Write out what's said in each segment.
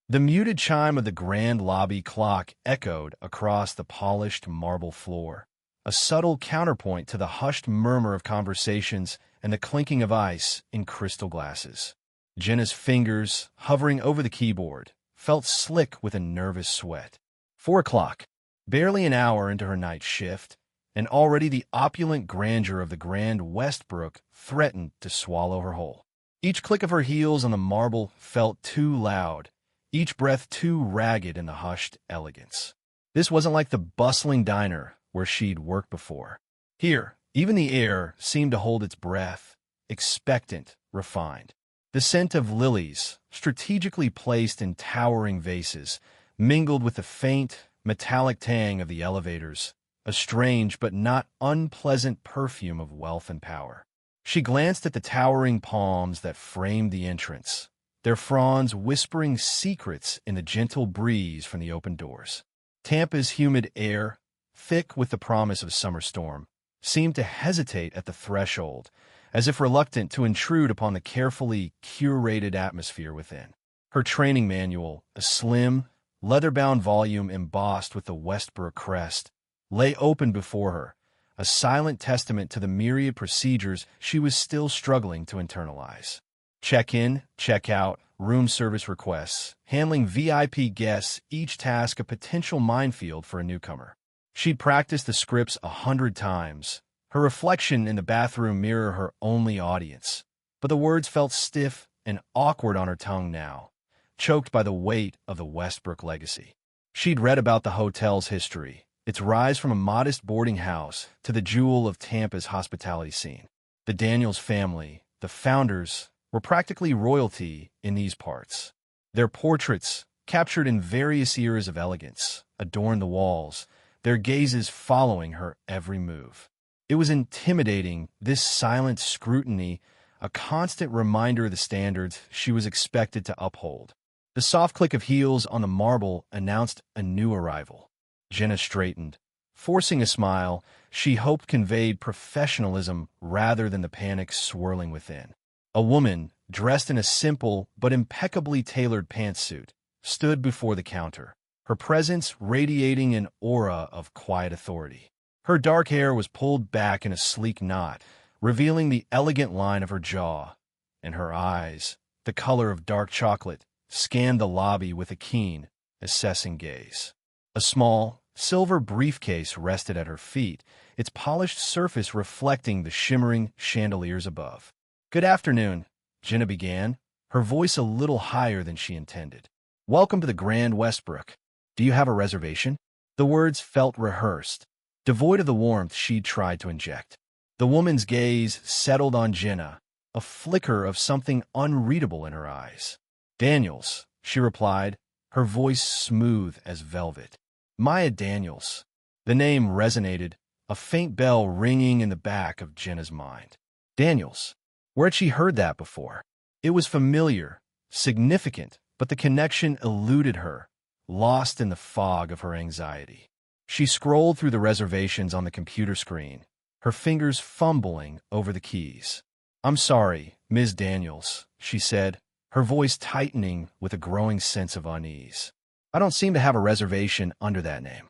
The muted chime of the grand lobby clock echoed across the polished marble floor, a subtle counterpoint to the hushed murmur of conversations and the clinking of ice in crystal glasses. Jenna's fingers, hovering over the keyboard, felt slick with a nervous sweat. 4 o'clock, barely an hour into her night shift, and already the opulent grandeur of the Grand Westbrook threatened to swallow her whole. Each click of her heels on the marble felt too loud, each breath too ragged in the hushed elegance. This wasn't like the bustling diner where she'd worked before. Here, even the air seemed to hold its breath, expectant, refined. The scent of lilies, strategically placed in towering vases, mingled with the faint, metallic tang of the elevators, a strange but not unpleasant perfume of wealth and power. She glanced at the towering palms that framed the entrance, their fronds whispering secrets in the gentle breeze from the open doors. Tampa's humid air, thick with the promise of summer storm, seemed to hesitate at the threshold, as if reluctant to intrude upon the carefully curated atmosphere within. Her training manual, a slim, leather-bound volume embossed with the Westbrook crest, lay open before her, a silent testament to the myriad procedures she was still struggling to internalize. Check-in, check-out, room service requests, handling VIP guests, each task a potential minefield for a newcomer. She'd practiced the scripts 100 times, her reflection in the bathroom mirror her only audience, but the words felt stiff and awkward on her tongue now, choked by the weight of the Westbrook legacy. She'd read about the hotel's history, its rise from a modest boarding house to the jewel of Tampa's hospitality scene. The Daniels family, the founders, were practically royalty in these parts. Their portraits, captured in various eras of elegance, adorned the walls, their gazes following her every move. It was intimidating, this silent scrutiny, a constant reminder of the standards she was expected to uphold. The soft click of heels on the marble announced a new arrival. Jenna straightened, forcing a smile she hoped conveyed professionalism rather than the panic swirling within. A woman, dressed in a simple but impeccably tailored pantsuit, stood before the counter, her presence radiating an aura of quiet authority. Her dark hair was pulled back in a sleek knot, revealing the elegant line of her jaw, and her eyes, the color of dark chocolate, scanned the lobby with a keen, assessing gaze. A small, silver briefcase rested at her feet, its polished surface reflecting the shimmering chandeliers above. "Good afternoon," Jenna began, her voice a little higher than she intended. "Welcome to the Grand Westbrook. Do you have a reservation?" The words felt rehearsed, devoid of the warmth she'd tried to inject. The woman's gaze settled on Jenna, a flicker of something unreadable in her eyes. "Daniels," she replied, her voice smooth as velvet. "Maya Daniels." The name resonated, a faint bell ringing in the back of Jenna's mind. Daniels. Where had she heard that before? It was familiar, significant, but the connection eluded her, lost in the fog of her anxiety. She scrolled through the reservations on the computer screen, her fingers fumbling over the keys. "I'm sorry, Ms. Daniels," she said, her voice tightening with a growing sense of unease. "I don't seem to have a reservation under that name."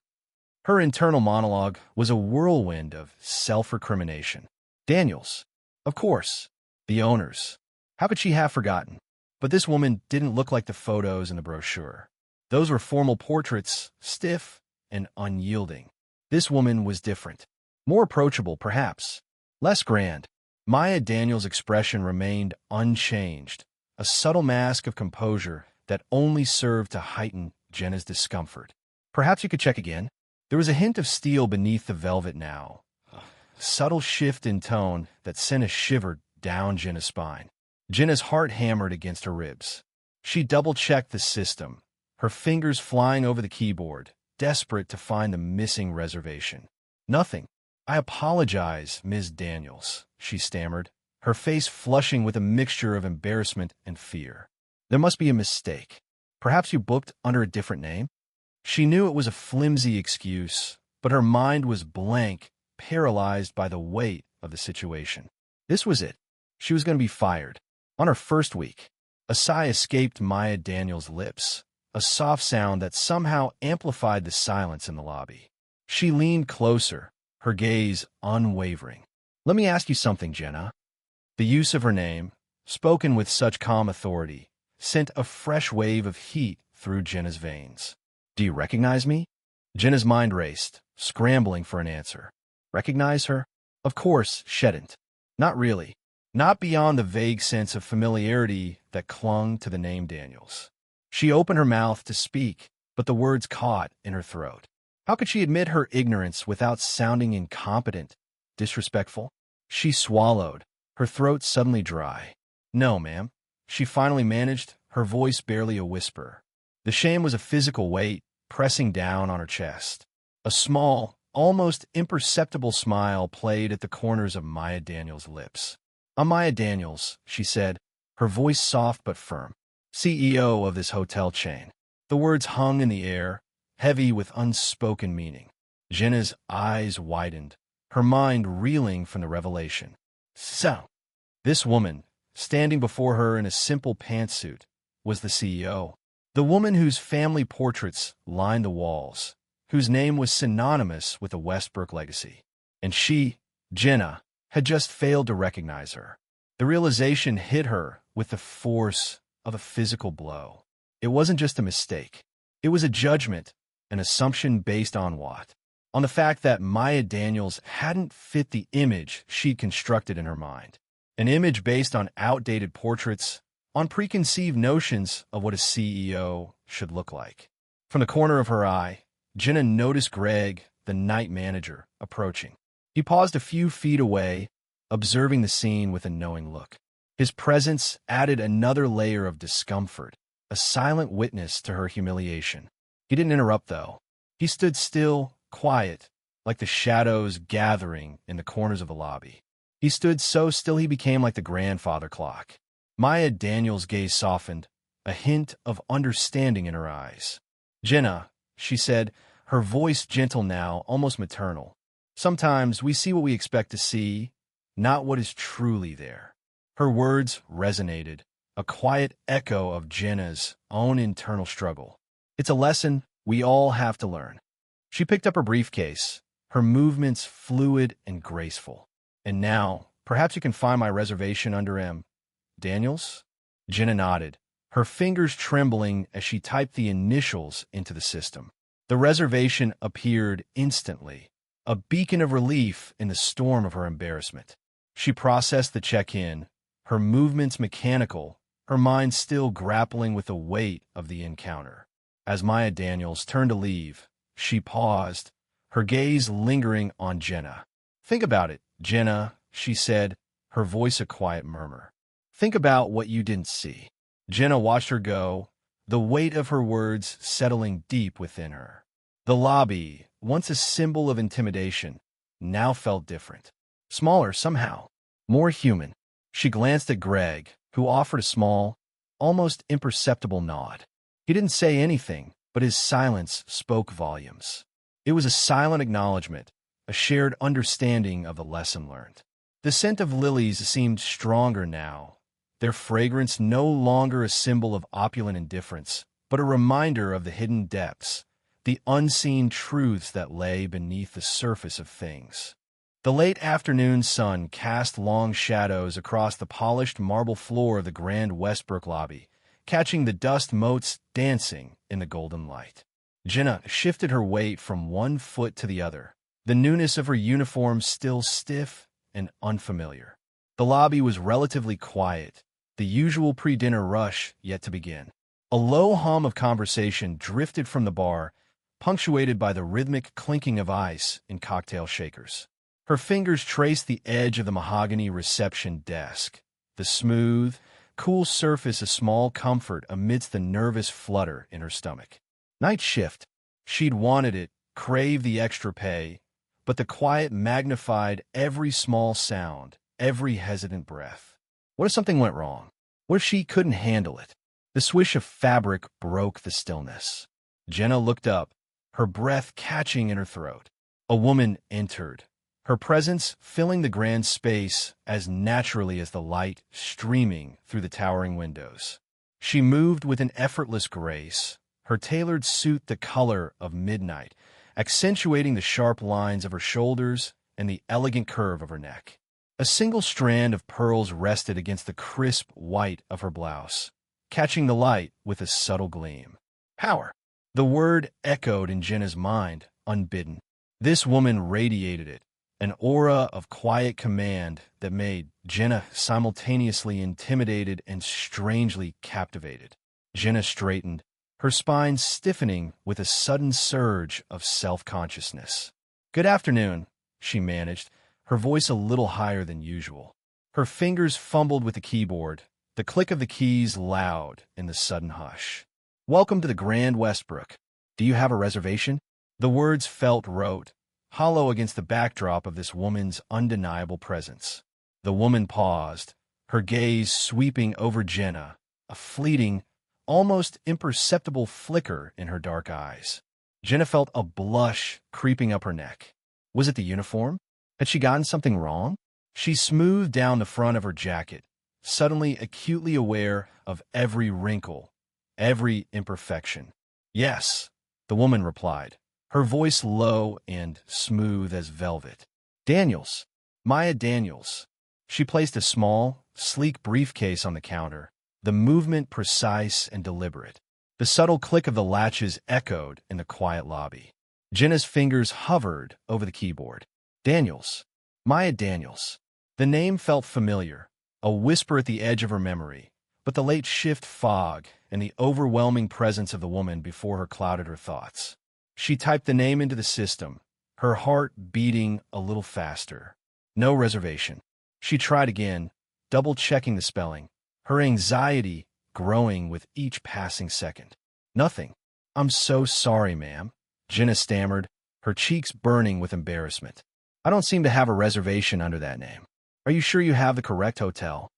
Her internal monologue was a whirlwind of self-recrimination. Daniels. Of course. The owners. How could she have forgotten? But this woman didn't look like the photos in the brochure. Those were formal portraits, stiff and unyielding. This woman was different. More approachable, perhaps. Less grand. Maya Daniels' expression remained unchanged, a subtle mask of composure that only served to heighten Jenna's discomfort. "Perhaps you could check again." There was a hint of steel beneath the velvet now, a subtle shift in tone that sent a shiver down Jenna's spine. Jenna's heart hammered against her ribs. She double-checked the system, her fingers flying over the keyboard, desperate to find the missing reservation. "Nothing. I apologize, Ms. Daniels," she stammered, her face flushing with a mixture of embarrassment and fear. "There must be a mistake. Perhaps you booked under a different name?" She knew it was a flimsy excuse, but her mind was blank, paralyzed by the weight of the situation. This was it. She was going to be fired. On her first week. A sigh escaped Maya Daniels' lips, a soft sound that somehow amplified the silence in the lobby. She leaned closer, her gaze unwavering. "Let me ask you something, Jenna." The use of her name, spoken with such calm authority, sent a fresh wave of heat through Jenna's veins. "Do you recognize me?" Jenna's mind raced, scrambling for an answer. Recognize her? Of course, shouldn't. Not really. Not beyond the vague sense of familiarity that clung to the name Daniels. She opened her mouth to speak, but the words caught in her throat. How could she admit her ignorance without sounding incompetent, disrespectful? She swallowed, her throat suddenly dry. "No, ma'am," she finally managed, her voice barely a whisper. The shame was a physical weight, pressing down on her chest. A small, almost imperceptible smile played at the corners of Maya Daniels' lips. "I'm Maya Daniels," she said, her voice soft but firm. "CEO of this hotel chain." The words hung in the air, heavy with unspoken meaning. Jenna's eyes widened, her mind reeling from the revelation. So, this woman, standing before her in a simple pantsuit, was the CEO. The woman whose family portraits lined the walls, whose name was synonymous with the Westbrook legacy. And she, Jenna, had just failed to recognize her. The realization hit her with the force of a physical blow. It wasn't just a mistake. It was a judgment, an assumption based on what? On the fact that Maya Daniels hadn't fit the image she'd constructed in her mind. An image based on outdated portraits, on preconceived notions of what a CEO should look like. From the corner of her eye, Jenna noticed Greg, the night manager, approaching. He paused a few feet away, observing the scene with a knowing look. His presence added another layer of discomfort, a silent witness to her humiliation. He didn't interrupt, though. He stood still, quiet, like the shadows gathering in the corners of the lobby. He stood so still he became like the grandfather clock. Maya Daniels' gaze softened, a hint of understanding in her eyes. "Jenna," she said, her voice gentle now, almost maternal. "Sometimes we see what we expect to see, not what is truly there." Her words resonated, a quiet echo of Jenna's own internal struggle. It's a lesson we all have to learn. She picked up her briefcase, her movements fluid and graceful. "And now, perhaps you can find my reservation under M. Daniels?" Jenna nodded, her fingers trembling as she typed the initials into the system. The reservation appeared instantly, a beacon of relief in the storm of her embarrassment. She processed the check-in, her movements mechanical, her mind still grappling with the weight of the encounter. As Maya Daniels turned to leave, she paused, her gaze lingering on Jenna. "Think about it, Jenna," she said, her voice a quiet murmur. "Think about what you didn't see." Jenna watched her go, the weight of her words settling deep within her. The lobby, once a symbol of intimidation, now felt different. Smaller somehow, more human. She glanced at Greg, who offered a small, almost imperceptible nod. He didn't say anything, but his silence spoke volumes. It was a silent acknowledgement, a shared understanding of the lesson learned. The scent of lilies seemed stronger now, their fragrance no longer a symbol of opulent indifference, but a reminder of the hidden depths, the unseen truths that lay beneath the surface of things. The late afternoon sun cast long shadows across the polished marble floor of the grand Westbrook lobby, catching the dust motes dancing in the golden light. Jenna shifted her weight from one foot to the other, the newness of her uniform still stiff and unfamiliar. The lobby was relatively quiet, the usual pre-dinner rush yet to begin. A low hum of conversation drifted from the bar, punctuated by the rhythmic clinking of ice in cocktail shakers. Her fingers traced the edge of the mahogany reception desk, the smooth, cool surface a small comfort amidst the nervous flutter in her stomach. Night shift. She'd wanted it, craved the extra pay, but the quiet magnified every small sound, every hesitant breath. What if something went wrong? What if she couldn't handle it? The swish of fabric broke the stillness. Jenna looked up, her breath catching in her throat. A woman entered, her presence filling the grand space as naturally as the light streaming through the towering windows. She moved with an effortless grace, her tailored suit the color of midnight, accentuating the sharp lines of her shoulders and the elegant curve of her neck. A single strand of pearls rested against the crisp white of her blouse, catching the light with a subtle gleam. Power. The word echoed in Jenna's mind, unbidden. This woman radiated it, an aura of quiet command that made Jenna simultaneously intimidated and strangely captivated. Jenna straightened, her spine stiffening with a sudden surge of self-consciousness. "Good afternoon," she managed, her voice a little higher than usual. Her fingers fumbled with the keyboard, the click of the keys loud in the sudden hush. "Welcome to the Grand Westbrook. Do you have a reservation?" The words felt rote, hollow against the backdrop of this woman's undeniable presence. The woman paused, her gaze sweeping over Jenna, a fleeting, almost imperceptible flicker in her dark eyes. Jenna felt a blush creeping up her neck. Was it the uniform? Had she gotten something wrong? She smoothed down the front of her jacket, suddenly acutely aware of every wrinkle, every imperfection. "Yes," the woman replied, her voice low and smooth as velvet. "Daniels. Maya Daniels." She placed a small, sleek briefcase on the counter, the movement precise and deliberate. The subtle click of the latches echoed in the quiet lobby. Jenna's fingers hovered over the keyboard. Daniels. Maya Daniels. The name felt familiar, a whisper at the edge of her memory, but the late shift fog and the overwhelming presence of the woman before her clouded her thoughts. She typed the name into the system, her heart beating a little faster. No reservation. She tried again, double-checking the spelling, her anxiety growing with each passing second. "Nothing. I'm so sorry, ma'am," Jenna stammered, her cheeks burning with embarrassment. "I don't seem to have a reservation under that name. Are you sure you have the correct hotel?"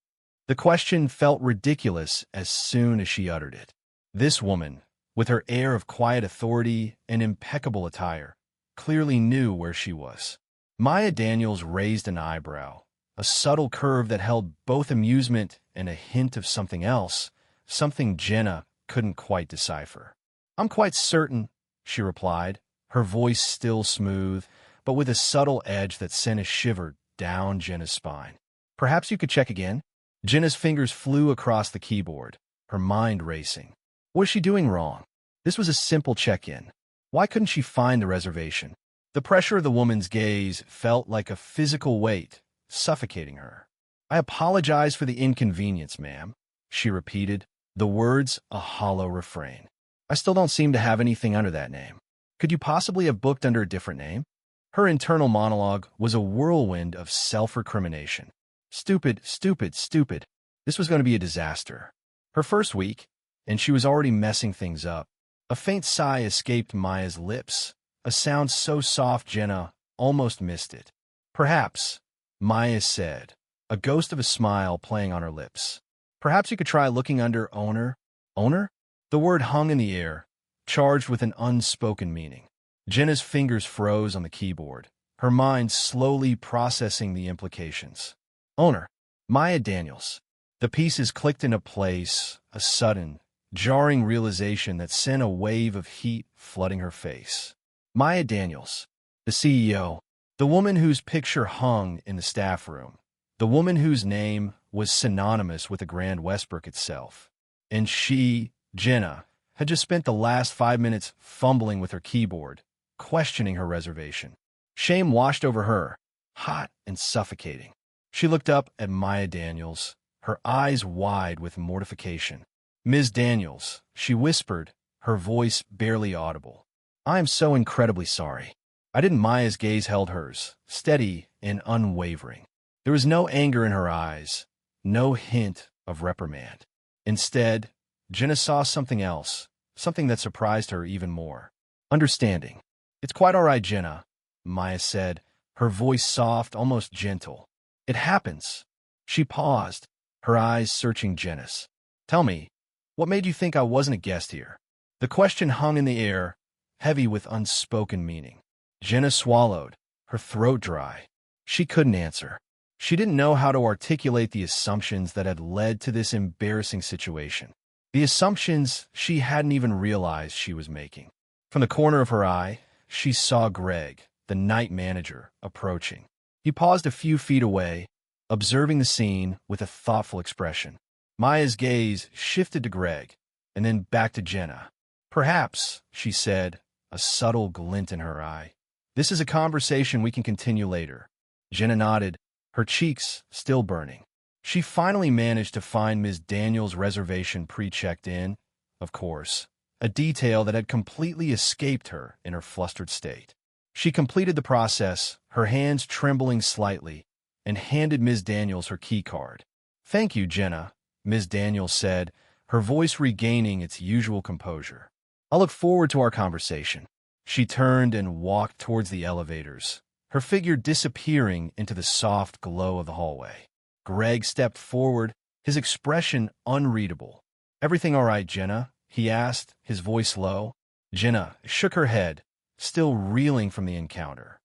The question felt ridiculous as soon as she uttered it. This woman, with her air of quiet authority and impeccable attire, clearly knew where she was. Maya Daniels raised an eyebrow, a subtle curve that held both amusement and a hint of something else, something Jenna couldn't quite decipher. "I'm quite certain," she replied, her voice still smooth, but with a subtle edge that sent a shiver down Jenna's spine. "Perhaps you could check again?" Jenna's fingers flew across the keyboard, her mind racing. What was she doing wrong? This was a simple check-in. Why couldn't she find the reservation? The pressure of the woman's gaze felt like a physical weight, suffocating her. "I apologize for the inconvenience, ma'am," she repeated, the words a hollow refrain. "I still don't seem to have anything under that name. Could you possibly have booked under a different name?" Her internal monologue was a whirlwind of self-recrimination. Stupid, stupid, stupid. This was going to be a disaster. Her first week, and she was already messing things up. A faint sigh escaped Maya's lips, a sound so soft Jenna almost missed it. "Perhaps," Maya said, a ghost of a smile playing on her lips. "Perhaps you could try looking under owner." "Owner?" The word hung in the air, charged with an unspoken meaning. Jenna's fingers froze on the keyboard, her mind slowly processing the implications. "Owner. Maya Daniels." The pieces clicked into place, a sudden, jarring realization that sent a wave of heat flooding her face. Maya Daniels, the CEO, the woman whose picture hung in the staff room, the woman whose name was synonymous with the Grand Westbrook itself. And she, Jenna, had just spent the last 5 minutes fumbling with her keyboard, questioning her reservation. Shame washed over her, hot and suffocating. She looked up at Maya Daniels, her eyes wide with mortification. "Ms. Daniels," she whispered, her voice barely audible. "I am so incredibly sorry." I didn't. Maya's gaze held hers, steady and unwavering. There was no anger in her eyes, no hint of reprimand. Instead, Jenna saw something else, something that surprised her even more. Understanding. "It's quite all right, Jenna," Maya said, her voice soft, almost gentle. "It happens." She paused, her eyes searching Jenna's. "Tell me, what made you think I wasn't a guest here?" The question hung in the air, heavy with unspoken meaning. Jenna swallowed, her throat dry. She couldn't answer. She didn't know how to articulate the assumptions that had led to this embarrassing situation. the assumptions she hadn't even realized she was making. From the corner of her eye, she saw Greg, the night manager, approaching. He paused a few feet away, observing the scene with a thoughtful expression. Maya's gaze shifted to Greg, and then back to Jenna. "Perhaps," she said, a subtle glint in her eye. "This is a conversation we can continue later." Jenna nodded, her cheeks still burning. She finally managed to find Ms. Daniels' reservation pre-checked in, of course, a detail that had completely escaped her in her flustered state. She completed the process, her hands trembling slightly, and handed Ms. Daniels her key card. "Thank you, Jenna," Ms. Daniels said, her voice regaining its usual composure. "I'll look forward to our conversation." She turned and walked towards the elevators, her figure disappearing into the soft glow of the hallway. Greg stepped forward, his expression unreadable. "Everything all right, Jenna?" he asked, his voice low. Jenna shook her head, still reeling from the encounter.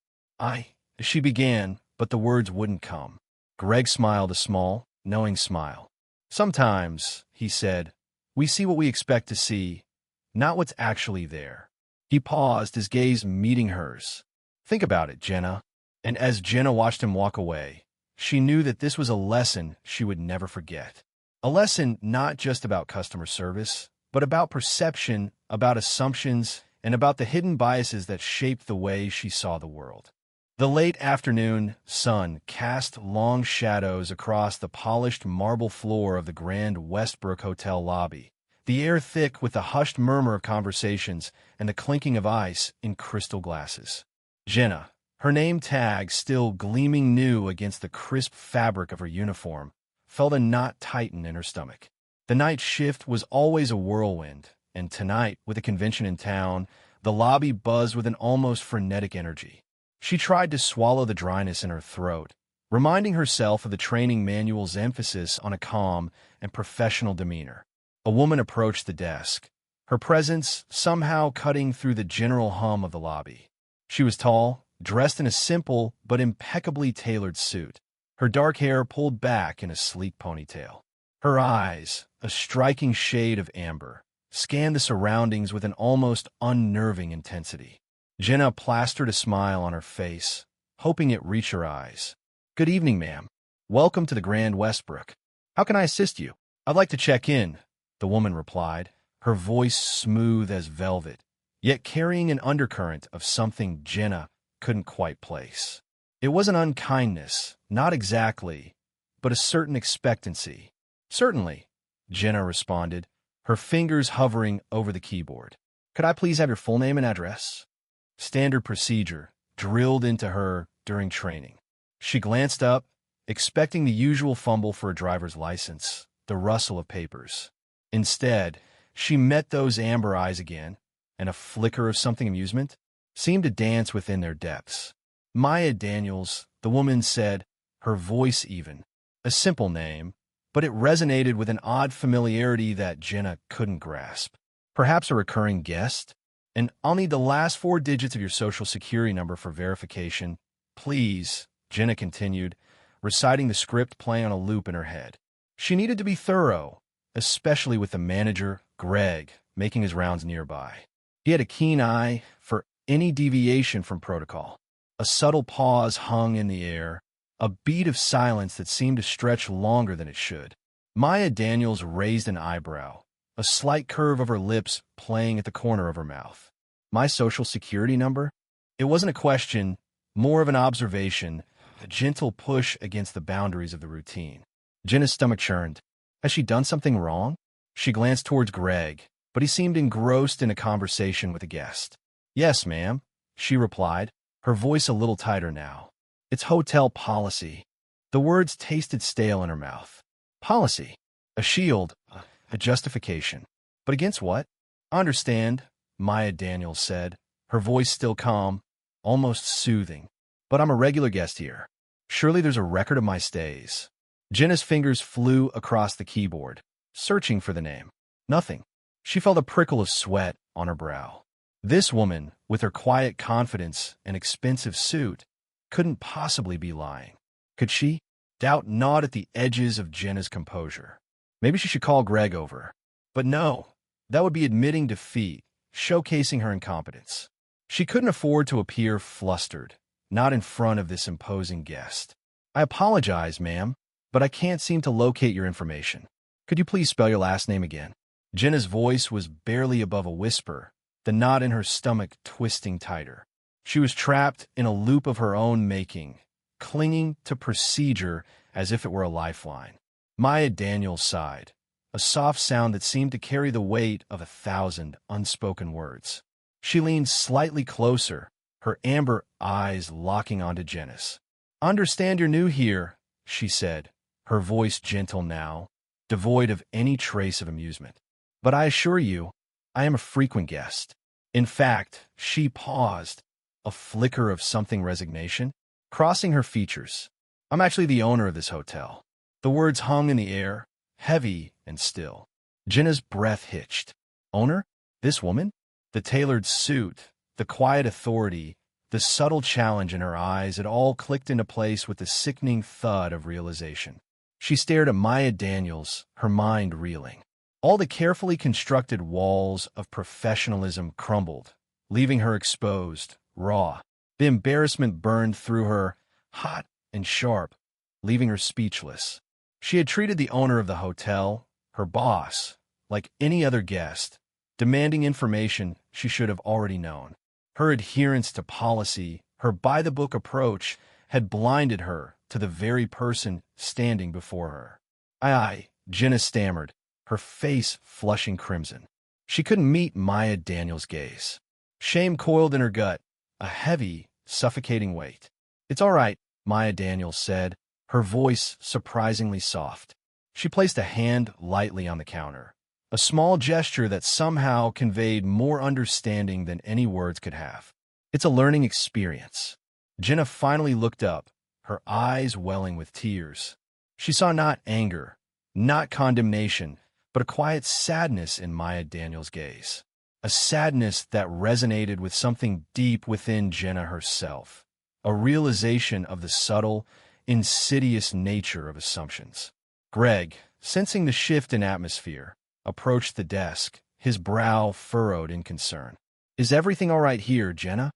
She began, but the words wouldn't come. Greg smiled a small, knowing smile. "Sometimes," he said, "we see what we expect to see, not what's actually there." He paused, his gaze meeting hers. "Think about it, Jenna." And as Jenna watched him walk away, she knew that this was a lesson she would never forget. A lesson not just about customer service, but about perception, about assumptions, and about the hidden biases that shaped the way she saw the world. The late afternoon sun cast long shadows across the polished marble floor of the Grand Westbrook Hotel lobby, the air thick with the hushed murmur of conversations and the clinking of ice in crystal glasses. Jenna, her name tag still gleaming new against the crisp fabric of her uniform, felt a knot tighten in her stomach. The night shift was always a whirlwind, and tonight, with a convention in town, the lobby buzzed with an almost frenetic energy. She tried to swallow the dryness in her throat, reminding herself of the training manual's emphasis on a calm and professional demeanor. A woman approached the desk, her presence somehow cutting through the general hum of the lobby. She was tall, dressed in a simple but impeccably tailored suit, her dark hair pulled back in a sleek ponytail. Her eyes, a striking shade of amber, scanned the surroundings with an almost unnerving intensity. Jenna plastered a smile on her face, hoping it reached her eyes. "Good evening, ma'am. Welcome to the Grand Westbrook. How can I assist you?" "I'd like to check in," the woman replied, her voice smooth as velvet, yet carrying an undercurrent of something Jenna couldn't quite place. It was an unkindness, not exactly, but a certain expectancy. "Certainly," Jenna responded, her fingers hovering over the keyboard. "Could I please have your full name and address?" Standard procedure, drilled into her during training. She glanced up, expecting the usual fumble for a driver's license, the rustle of papers. Instead, she met those amber eyes again, and a flicker of something amusement seemed to dance within their depths. "Maya Daniels," the woman said, her voice even. A simple name, but it resonated with an odd familiarity that Jenna couldn't grasp. "Perhaps a recurring guest? And I'll need the last 4 digits of your social security number for verification. Please," Jenna continued, reciting the script playing on a loop in her head. She needed to be thorough, especially with the manager, Greg, making his rounds nearby. He had a keen eye for any deviation from protocol. A subtle pause hung in the air, a beat of silence that seemed to stretch longer than it should. Maya Daniels raised an eyebrow, a slight curve of her lips playing at the corner of her mouth. "My social security number?" It wasn't a question, more of an observation, a gentle push against the boundaries of the routine. Jenna's stomach churned. Has she done something wrong? She glanced towards Greg, but he seemed engrossed in a conversation with a guest. "Yes, ma'am," she replied, her voice a little tighter now. "It's hotel policy." The words tasted stale in her mouth. Policy. A shield, a justification. But against what? "I understand," Maya Daniels said, her voice still calm, almost soothing. "But I'm a regular guest here. Surely there's a record of my stays." Jenna's fingers flew across the keyboard, searching for the name. Nothing. She felt a prickle of sweat on her brow. This woman, with her quiet confidence and expensive suit, couldn't possibly be lying. Could she? Doubt gnawed at the edges of Jenna's composure. Maybe she should call Greg over. But no, that would be admitting defeat, showcasing her incompetence. She couldn't afford to appear flustered, not in front of this imposing guest. I apologize, ma'am, but I can't seem to locate your information. Could you please spell your last name again? Jenna's voice was barely above a whisper, the knot in her stomach twisting tighter. She was trapped in a loop of her own making, clinging to procedure as if it were a lifeline. Maya Daniels sighed, a soft sound that seemed to carry the weight of 1,000 unspoken words. She leaned slightly closer, her amber eyes locking onto Jenna's. "Understand you're new here," she said, her voice gentle now, devoid of any trace of amusement. "But I assure you, I am a frequent guest." In fact, she paused, a flicker of something resignation crossing her features. "I'm actually the owner of this hotel." The words hung in the air, heavy and still. Jenna's breath hitched. Owner? This woman? The tailored suit, the quiet authority, the subtle challenge in her eyes, it all clicked into place with the sickening thud of realization. She stared at Maya Daniels, her mind reeling. All the carefully constructed walls of professionalism crumbled, leaving her exposed, raw. The embarrassment burned through her, hot and sharp, leaving her speechless. She had treated the owner of the hotel, her boss, like any other guest, demanding information she should have already known. Her adherence to policy, her by-the-book approach, had blinded her to the very person standing before her. Jenna stammered, her face flushing crimson. She couldn't meet Maya Daniels' gaze. Shame coiled in her gut, a heavy, suffocating weight. "It's all right," Maya Daniels said, her voice surprisingly soft. She placed a hand lightly on the counter, a small gesture that somehow conveyed more understanding than any words could have. "It's a learning experience." Jenna finally looked up, her eyes welling with tears. She saw not anger, not condemnation, but a quiet sadness in Maya Daniels' gaze. A sadness that resonated with something deep within Jenna herself, a realization of the subtle, insidious nature of assumptions. Greg, sensing the shift in atmosphere, approached the desk, his brow furrowed in concern. "Is everything all right here, Jenna?"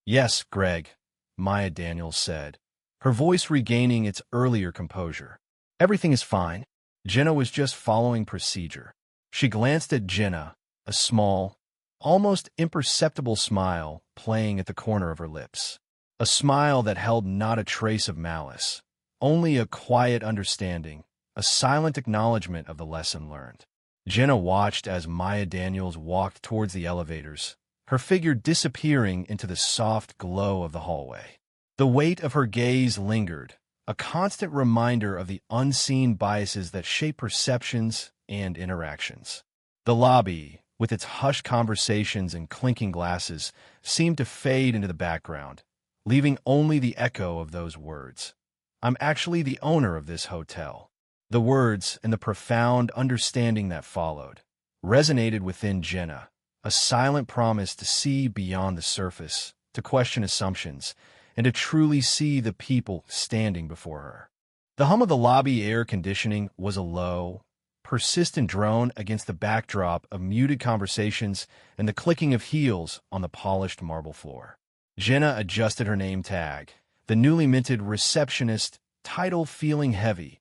"Yes, Greg," Maya Daniels said, her voice regaining its earlier composure. "Everything is fine." Jenna was just following procedure. She glanced at Jenna, a small, almost imperceptible smile playing at the corner of her lips. A smile that held not a trace of malice, only a quiet understanding, a silent acknowledgement of the lesson learned. Jenna watched as Maya Daniels walked towards the elevators, her figure disappearing into the soft glow of the hallway. The weight of her gaze lingered, a constant reminder of the unseen biases that shape perceptions and interactions. The lobby, with its hushed conversations and clinking glasses, seemed to fade into the background, leaving only the echo of those words. "I'm actually the owner of this hotel." The words and the profound understanding that followed resonated within Jenna, a silent promise to see beyond the surface, to question assumptions, and to truly see the people standing before her. The hum of the lobby air conditioning was a low, persistent drone against the backdrop of muted conversations and the clicking of heels on the polished marble floor. Jenna adjusted her name tag, the newly minted Receptionist title feeling heavy,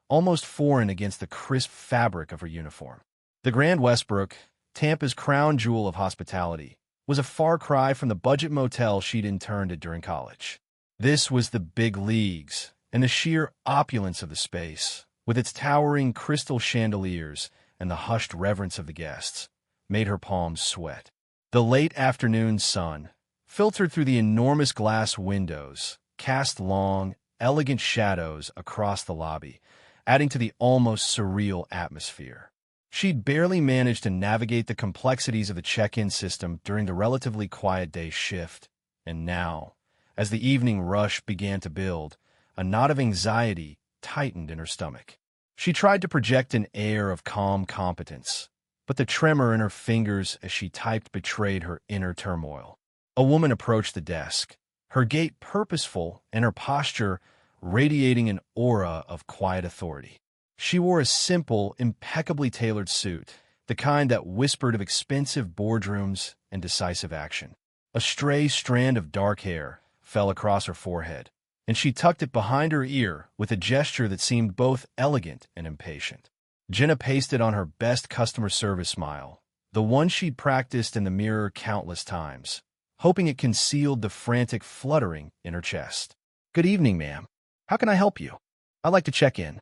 almost foreign against the crisp fabric of her uniform. The Grand Westbrook, Tampa's crown jewel of hospitality, was a far cry from the budget motel she'd interned at during college. This was the big leagues, and the sheer opulence of the space, with its towering crystal chandeliers and the hushed reverence of the guests, made her palms sweat. The late afternoon sun, filtered through the enormous glass windows, cast long, elegant shadows across the lobby, adding to the almost surreal atmosphere. She'd barely managed to navigate the complexities of the check-in system during the relatively quiet day's shift, and now, as the evening rush began to build, a knot of anxiety tightened in her stomach. She tried to project an air of calm competence, but the tremor in her fingers as she typed betrayed her inner turmoil. A woman approached the desk, her gait purposeful and her posture radiating an aura of quiet authority. She wore a simple, impeccably tailored suit, the kind that whispered of expensive boardrooms and decisive action. A stray strand of dark hair fell across her forehead, and she tucked it behind her ear with a gesture that seemed both elegant and impatient. Jenna pasted on her best customer service smile, the one she'd practiced in the mirror countless times, hoping it concealed the frantic fluttering in her chest. "Good evening, ma'am. How can I help you? I'd like to check in."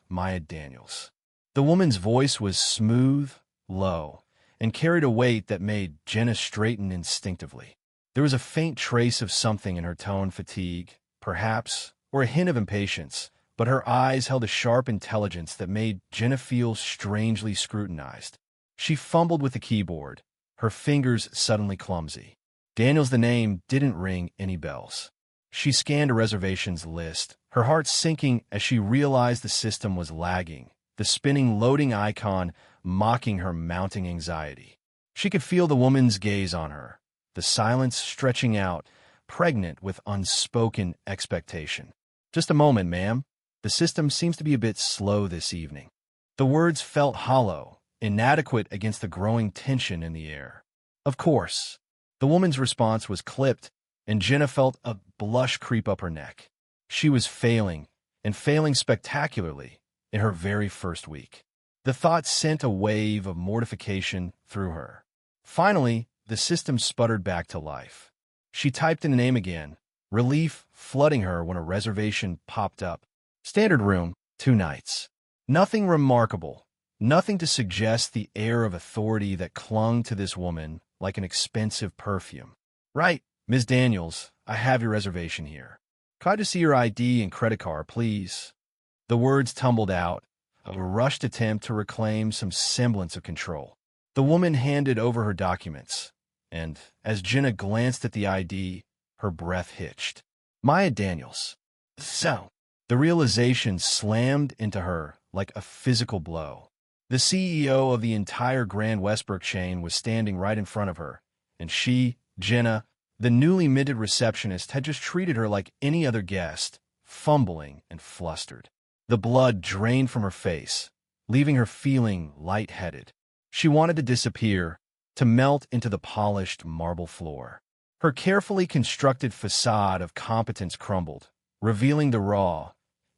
Maya Daniels. The woman's voice was smooth, low, and carried a weight that made Jenna straighten instinctively. There was a faint trace of something in her tone, fatigue, perhaps, or a hint of impatience, but her eyes held a sharp intelligence that made Jenna feel strangely scrutinized. She fumbled with the keyboard, her fingers suddenly clumsy. Daniels, the name, didn't ring any bells. She scanned a reservations list, her heart sinking as she realized the system was lagging, the spinning loading icon mocking her mounting anxiety. She could feel the woman's gaze on her, the silence stretching out, pregnant with unspoken expectation. "Just a moment, ma'am. The system seems to be a bit slow this evening." The words felt hollow, inadequate against the growing tension in the air. "Of course." The woman's response was clipped, and Jenna felt a blush creep up her neck. She was failing, and failing spectacularly, in her very first week. The thought sent a wave of mortification through her. Finally, the system sputtered back to life. She typed in the name again, relief flooding her when a reservation popped up. "Standard room, 2 nights." Nothing remarkable, nothing to suggest the air of authority that clung to this woman like an expensive perfume. "Right, Ms. Daniels, I have your reservation here. Try to see your ID and credit card, please." The words tumbled out, a rushed attempt to reclaim some semblance of control. The woman handed over her documents, and as Jenna glanced at the ID, her breath hitched. Maya Daniels. So, the realization slammed into her like a physical blow. The CEO of the entire Grand Westbrook chain was standing right in front of her, and she, Jenna, the newly minted receptionist, had just treated her like any other guest, fumbling and flustered. The blood drained from her face, leaving her feeling lightheaded. She wanted to disappear, to melt into the polished marble floor. Her carefully constructed facade of competence crumbled, revealing the raw,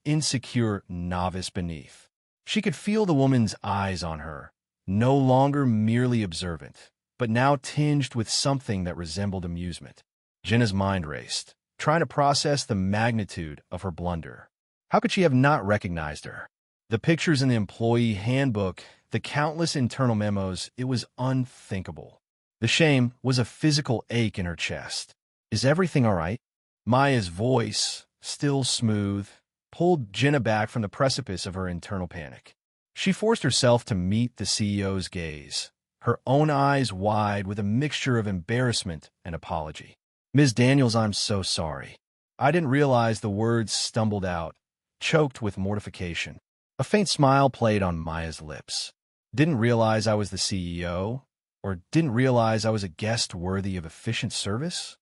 insecure novice beneath. She could feel the woman's eyes on her, no longer merely observant, but now tinged with something that resembled amusement. Jenna's mind raced, trying to process the magnitude of her blunder. How could she have not recognized her? The pictures in the employee handbook, the countless internal memos, it was unthinkable. The shame was a physical ache in her chest. "Is everything all right?" Maya's voice, still smooth, pulled Jenna back from the precipice of her internal panic. She forced herself to meet the CEO's gaze, her own eyes wide with a mixture of embarrassment and apology. "Ms. Daniels, I'm so sorry. I didn't realize," the words stumbled out, choked with mortification. A faint smile played on Maya's lips. "Didn't realize I was the CEO? Or didn't realize I was a guest worthy of efficient service?"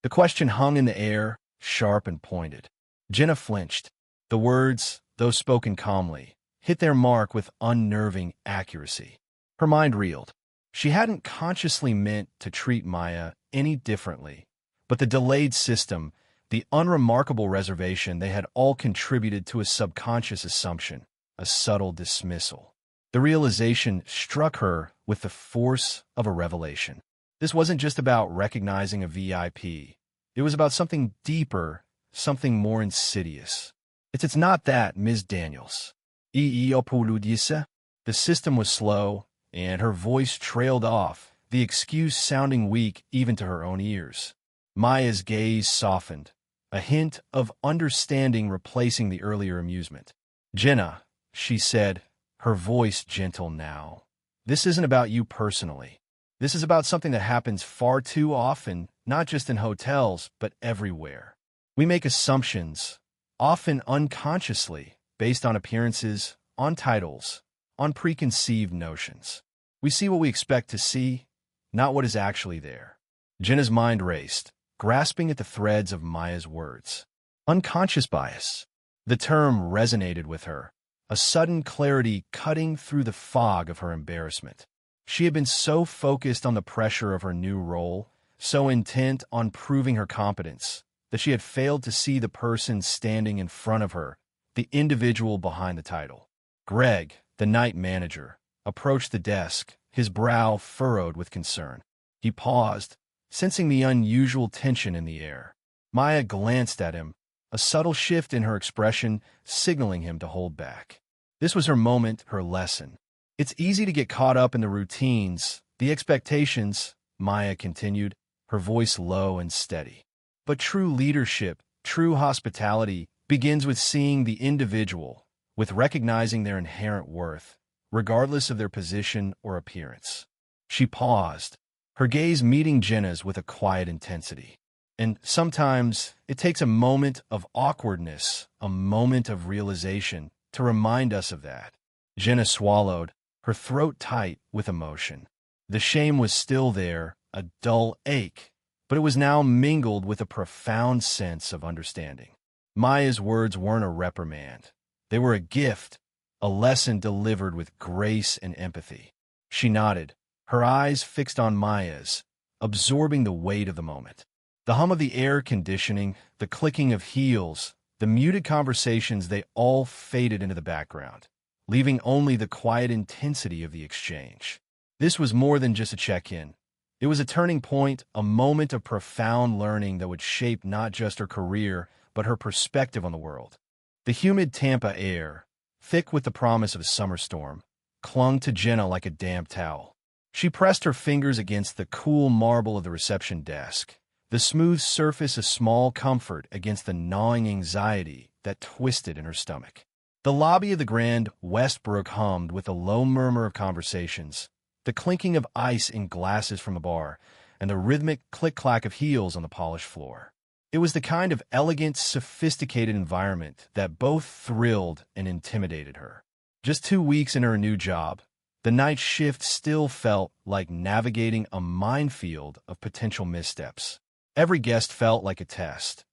The question hung in the air, sharp and pointed. Jenna flinched. The words, though spoken calmly, hit their mark with unnerving accuracy. Her mind reeled. She hadn't consciously meant to treat Maya any differently, but the delayed system, the unremarkable reservation, they had all contributed to a subconscious assumption, a subtle dismissal. The realization struck her with the force of a revelation. This wasn't just about recognizing a VIP. It was about something deeper, something more insidious. It's not that, Ms. Daniels." The system was slow, and her voice trailed off, the excuse sounding weak even to her own ears. Maya's gaze softened, a hint of understanding replacing the earlier amusement. "Jenna," she said, her voice gentle now, "this isn't about you personally. This is about something that happens far too often, not just in hotels, but everywhere. We make assumptions, often unconsciously, based on appearances, on titles, on preconceived notions. We see what we expect to see, not what is actually there." Jenna's mind raced, grasping at the threads of Maya's words. Unconscious bias. The term resonated with her, a sudden clarity cutting through the fog of her embarrassment. She had been so focused on the pressure of her new role, so intent on proving her competence, that she had failed to see the person standing in front of her, the individual behind the title. Greg, the night manager, approached the desk, his brow furrowed with concern. He paused, sensing the unusual tension in the air. Maya glanced at him, a subtle shift in her expression signaling him to hold back. This was her moment, her lesson. It's easy to get caught up in the routines, the expectations, Maya continued, her voice low and steady. But true leadership, true hospitality, begins with seeing the individual, with recognizing their inherent worth, regardless of their position or appearance. She paused, her gaze meeting Jenna's with a quiet intensity. And sometimes it takes a moment of awkwardness, a moment of realization, to remind us of that. Jenna swallowed, her throat tight with emotion. The shame was still there, a dull ache, but it was now mingled with a profound sense of understanding. Maya's words weren't a reprimand. They were a gift, a lesson delivered with grace and empathy. She nodded, her eyes fixed on Maya's, absorbing the weight of the moment. The hum of the air conditioning, the clicking of heels, the muted conversations, they all faded into the background, leaving only the quiet intensity of the exchange. This was more than just a check-in. It was a turning point, a moment of profound learning that would shape not just her career, but her perspective on the world. The humid Tampa air, thick with the promise of a summer storm, clung to Jenna like a damp towel. She pressed her fingers against the cool marble of the reception desk, the smooth surface a small comfort against the gnawing anxiety that twisted in her stomach. The lobby of the Grand Westbrook hummed with a low murmur of conversations, the clinking of ice in glasses from the bar, and the rhythmic click-clack of heels on the polished floor. It was the kind of elegant, sophisticated environment that both thrilled and intimidated her. Just 2 weeks in her new job, the night shift still felt like navigating a minefield of potential missteps. Every guest felt like a test,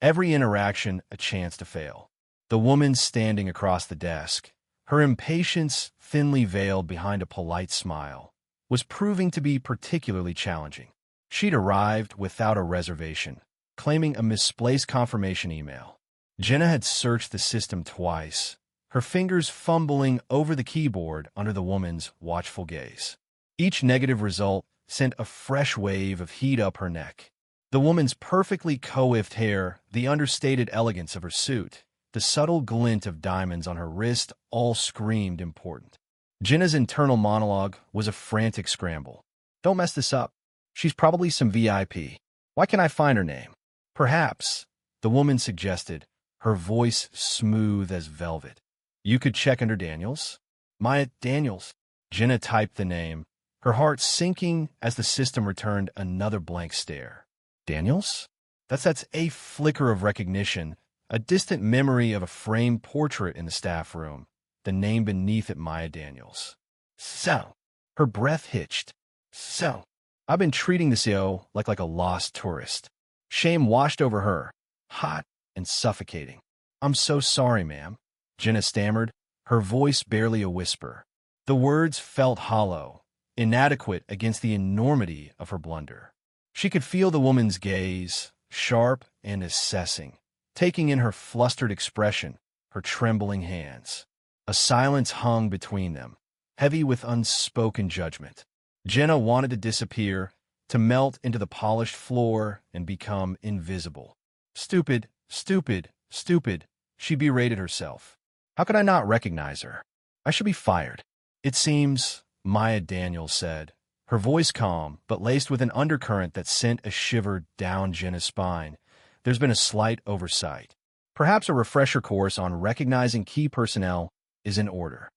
every interaction a chance to fail. The woman standing across the desk, her impatience thinly veiled behind a polite smile, was proving to be particularly challenging. She'd arrived without a reservation, claiming a misplaced confirmation email. Jenna had searched the system twice, her fingers fumbling over the keyboard under the woman's watchful gaze. Each negative result sent a fresh wave of heat up her neck. The woman's perfectly coiffed hair, the understated elegance of her suit, the subtle glint of diamonds on her wrist all screamed important. Jenna's internal monologue was a frantic scramble. Don't mess this up. She's probably some VIP. Why can't I find her name? Perhaps, the woman suggested, her voice smooth as velvet. You could check under Daniels. Maya Daniels. Jenna typed the name, her heart sinking as the system returned another blank stare. Daniels? That's a flicker of recognition, a distant memory of a framed portrait in the staff room, the name beneath it Maya Daniels. So, her breath hitched. So, I've been treating the CEO like a lost tourist. Shame washed over her, hot and suffocating. I'm so sorry, ma'am, Jenna stammered, her voice barely a whisper. The words felt hollow, inadequate against the enormity of her blunder. She could feel the woman's gaze, sharp and assessing, taking in her flustered expression, her trembling hands. A silence hung between them, heavy with unspoken judgment. Jenna wanted to disappear, to melt into the polished floor and become invisible. Stupid, stupid, stupid, she berated herself. How could I not recognize her? I should be fired. It seems, Maya Daniels said, her voice calm but laced with an undercurrent that sent a shiver down Jenna's spine. There's been a slight oversight. Perhaps a refresher course on recognizing key personnel is in order.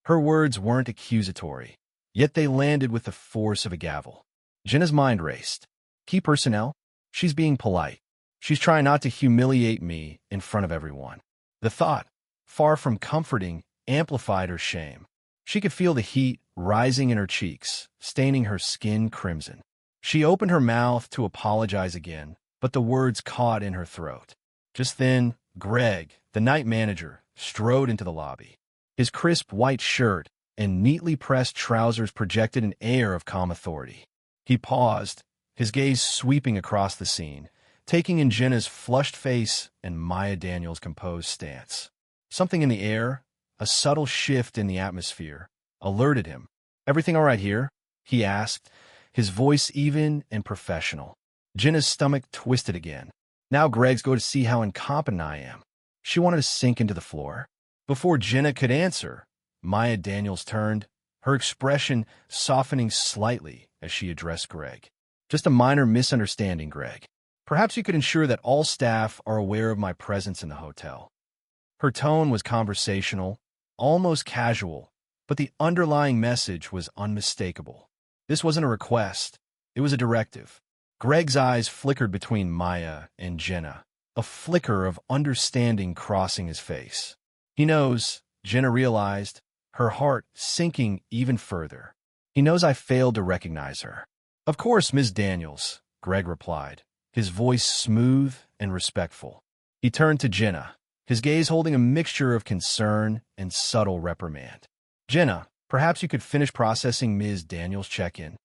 Her words weren't accusatory, yet they landed with the force of a gavel. Jenna's mind raced. Key personnel? She's being polite. She's trying not to humiliate me in front of everyone. The thought, far from comforting, amplified her shame. She could feel the heat rising in her cheeks, staining her skin crimson. She opened her mouth to apologize again, but the words caught in her throat. Just then, Greg, the night manager, strode into the lobby. His crisp white shirt and neatly pressed trousers projected an air of calm authority. He paused, his gaze sweeping across the scene, taking in Jenna's flushed face and Maya Daniels' composed stance. Something in the air, a subtle shift in the atmosphere, alerted him. "Everything all right here?" he asked, his voice even and professional. Jenna's stomach twisted again. Now Greg's going to see how incompetent I am. She wanted to sink into the floor. Before Jenna could answer, Maya Daniels turned, her expression softening slightly as she addressed Greg. "Just a minor misunderstanding, Greg. Perhaps you could ensure that all staff are aware of my presence in the hotel." Her tone was conversational, almost casual, but the underlying message was unmistakable. This wasn't a request. It was a directive. Greg's eyes flickered between Maya and Jenna, a flicker of understanding crossing his face. "He knows," Jenna realized, her heart sinking even further. "He knows I failed to recognize her." "Of course, Ms. Daniels," Greg replied, his voice smooth and respectful. He turned to Jenna, his gaze holding a mixture of concern and subtle reprimand. "Jenna, perhaps you could finish processing Ms. Daniels' check-in."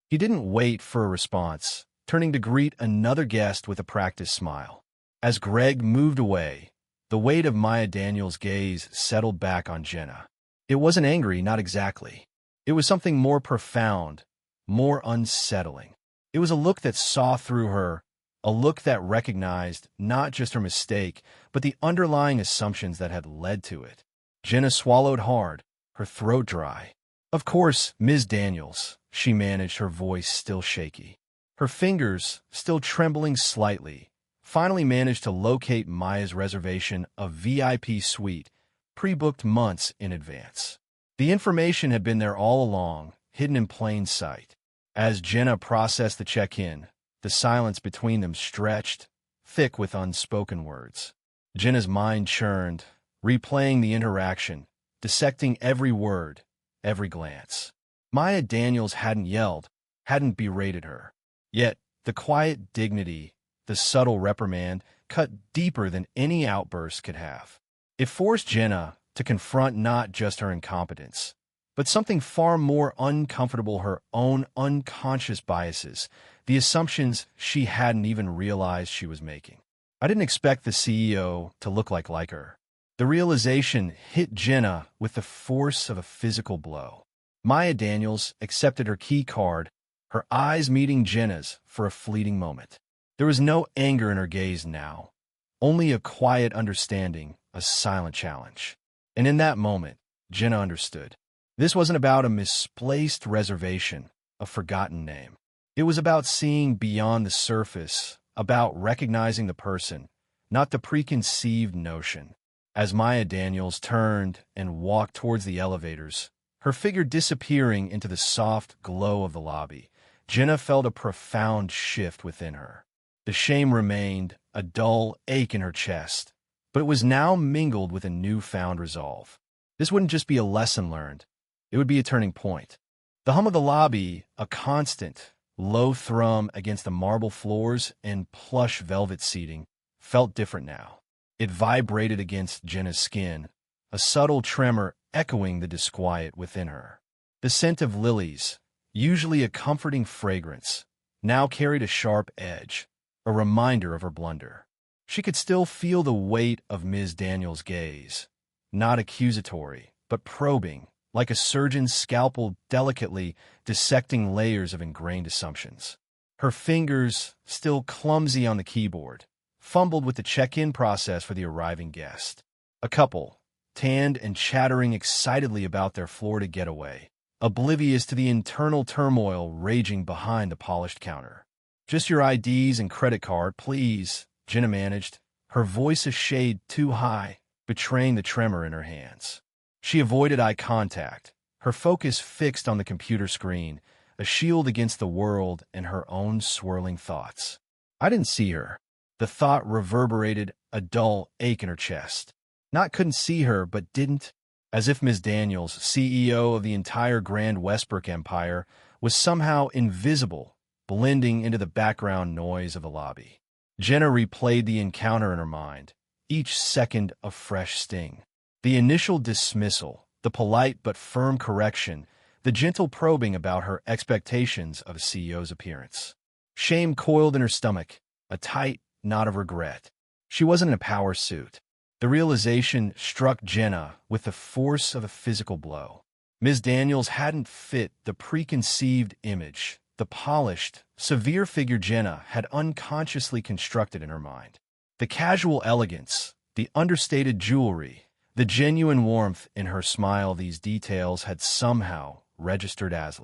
He didn't wait for a response, turning to greet another guest with a practiced smile. As Greg moved away, the weight of Maya Daniels' gaze settled back on Jenna. It wasn't angry, not exactly. It was something more profound, more unsettling. It was a look that saw through her, a look that recognized not just her mistake, but the underlying assumptions that had led to it. Jenna swallowed hard, her throat dry. "Of course, Ms. Daniels," she managed, her voice still shaky. Her fingers, still trembling slightly, finally managed to locate Maya's reservation, a VIP suite, pre-booked months in advance. The information had been there all along, hidden in plain sight. As Jenna processed the check-in, the silence between them stretched, thick with unspoken words. Jenna's mind churned, replaying the interaction, dissecting every word, every glance. Maya Daniels hadn't yelled, hadn't berated her. Yet, the quiet dignity, the subtle reprimand, cut deeper than any outburst could have. It forced Jenna to confront not just her incompetence, but something far more uncomfortable, her own unconscious biases, the assumptions she hadn't even realized she was making. "I didn't expect the CEO to look like her." The realization hit Jenna with the force of a physical blow. Maya Daniels accepted her key card, her eyes meeting Jenna's for a fleeting moment. There was no anger in her gaze now, only a quiet understanding, a silent challenge. And in that moment, Jenna understood. This wasn't about a misplaced reservation, a forgotten name. It was about seeing beyond the surface, about recognizing the person, not the preconceived notion. As Maya Daniels turned and walked towards the elevators, her figure disappearing into the soft glow of the lobby, Jenna felt a profound shift within her. The shame remained, a dull ache in her chest, but it was now mingled with a newfound resolve. This wouldn't just be a lesson learned, it would be a turning point. The hum of the lobby, a constant, low thrum against the marble floors and plush velvet seating, felt different now. It vibrated against Jenna's skin, a subtle tremor echoing the disquiet within her. The scent of lilies, usually a comforting fragrance, now carried a sharp edge, a reminder of her blunder. She could still feel the weight of Ms. Daniels' gaze, not accusatory, but probing, like a surgeon's scalpel delicately dissecting layers of ingrained assumptions. Her fingers, still clumsy on the keyboard, fumbled with the check-in process for the arriving guest. A couple, tanned and chattering excitedly about their Florida getaway, oblivious to the internal turmoil raging behind the polished counter. "Just your IDs and credit card, please," Jenna managed, her voice a shade too high, betraying the tremor in her hands. She avoided eye contact, her focus fixed on the computer screen, a shield against the world and her own swirling thoughts. "I didn't see her." The thought reverberated, a dull ache in her chest. Not couldn't see her, but didn't, as if Ms. Daniels, CEO of the entire Grand Westbrook Empire, was somehow invisible, blending into the background noise of the lobby. Jenna replayed the encounter in her mind, each second a fresh sting. The initial dismissal, the polite but firm correction, the gentle probing about her expectations of a CEO's appearance. Shame coiled in her stomach, a tight knot of regret. She wasn't in a power suit. The realization struck Jenna with the force of a physical blow. Ms. Daniels hadn't fit the preconceived image, the polished, severe figure Jenna had unconsciously constructed in her mind. The casual elegance, the understated jewelry, the genuine warmth in her smile, these details had somehow registered as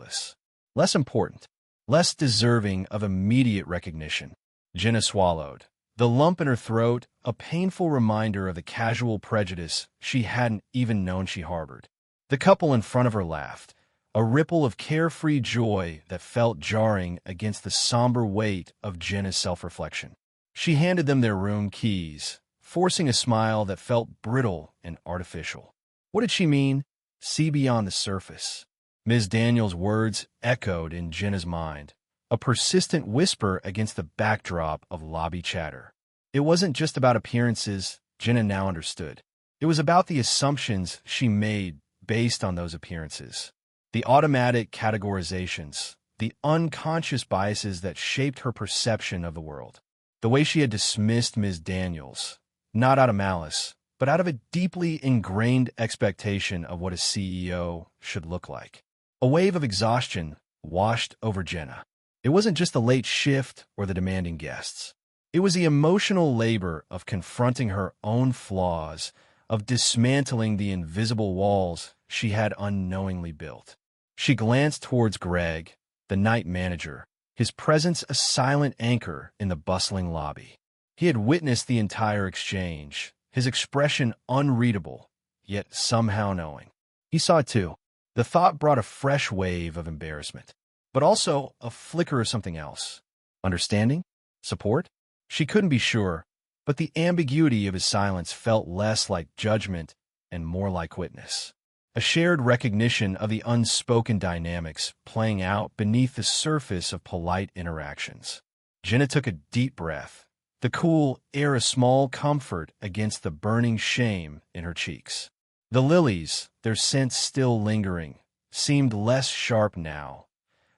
less important, less deserving of immediate recognition. Jenna swallowed. The lump in her throat, a painful reminder of the casual prejudice she hadn't even known she harbored. The couple in front of her laughed, a ripple of carefree joy that felt jarring against the somber weight of Jenna's self-reflection. She handed them their room keys, forcing a smile that felt brittle and artificial. What did she mean? See beyond the surface. Ms. Daniels' words echoed in Jenna's mind, a persistent whisper against the backdrop of lobby chatter. It wasn't just about appearances, Jenna now understood. It was about the assumptions she made based on those appearances. The automatic categorizations, the unconscious biases that shaped her perception of the world. The way she had dismissed Ms. Daniels, not out of malice, but out of a deeply ingrained expectation of what a CEO should look like. A wave of exhaustion washed over Jenna. It wasn't just the late shift or the demanding guests. It was the emotional labor of confronting her own flaws, of dismantling the invisible walls she had unknowingly built. She glanced towards Greg, the night manager, his presence a silent anchor in the bustling lobby. He had witnessed the entire exchange, his expression unreadable, yet somehow knowing. He saw it too. The thought brought a fresh wave of embarrassment, but also a flicker of something else. Understanding? Support? She couldn't be sure, but the ambiguity of his silence felt less like judgment and more like witness. A shared recognition of the unspoken dynamics playing out beneath the surface of polite interactions. Jenna took a deep breath, the cool air a small comfort against the burning shame in her cheeks. The lilies, their scent still lingering, seemed less sharp now,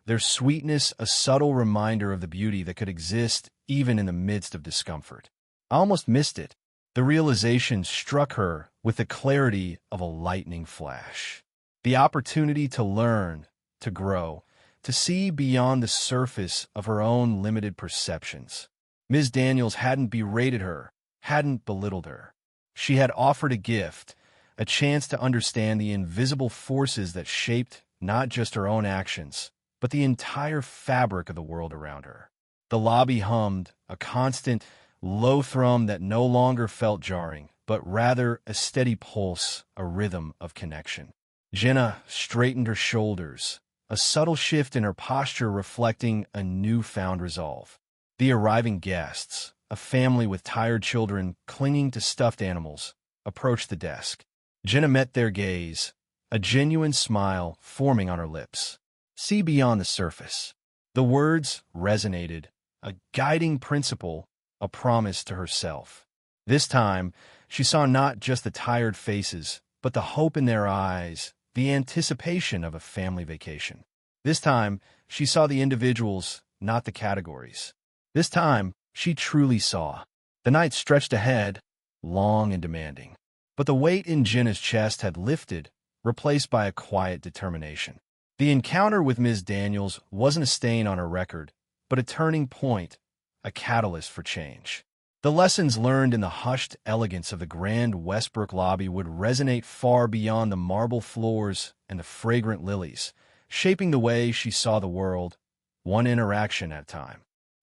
their sweetness a subtle reminder of the beauty that could exist even in the midst of discomfort. I almost missed it. The realization struck her with the clarity of a lightning flash. The opportunity to learn, to grow, to see beyond the surface of her own limited perceptions. Ms. Daniels hadn't berated her, hadn't belittled her. She had offered a gift, a chance to understand the invisible forces that shaped not just her own actions, but the entire fabric of the world around her. The lobby hummed, a constant, low thrum that no longer felt jarring, but rather a steady pulse, a rhythm of connection. Jenna straightened her shoulders, a subtle shift in her posture reflecting a newfound resolve. The arriving guests, a family with tired children clinging to stuffed animals, approached the desk. Jenna met their gaze, a genuine smile forming on her lips. See beyond the surface. The words resonated, a guiding principle, a promise to herself. This time, she saw not just the tired faces, but the hope in their eyes, the anticipation of a family vacation. This time, she saw the individuals, not the categories. This time, she truly saw. The night stretched ahead, long and demanding. But the weight in Jenna's chest had lifted, replaced by a quiet determination. The encounter with Ms. Daniels wasn't a stain on her record, but a turning point, a catalyst for change. The lessons learned in the hushed elegance of the grand Westbrook lobby would resonate far beyond the marble floors and the fragrant lilies, shaping the way she saw the world, one interaction at a time.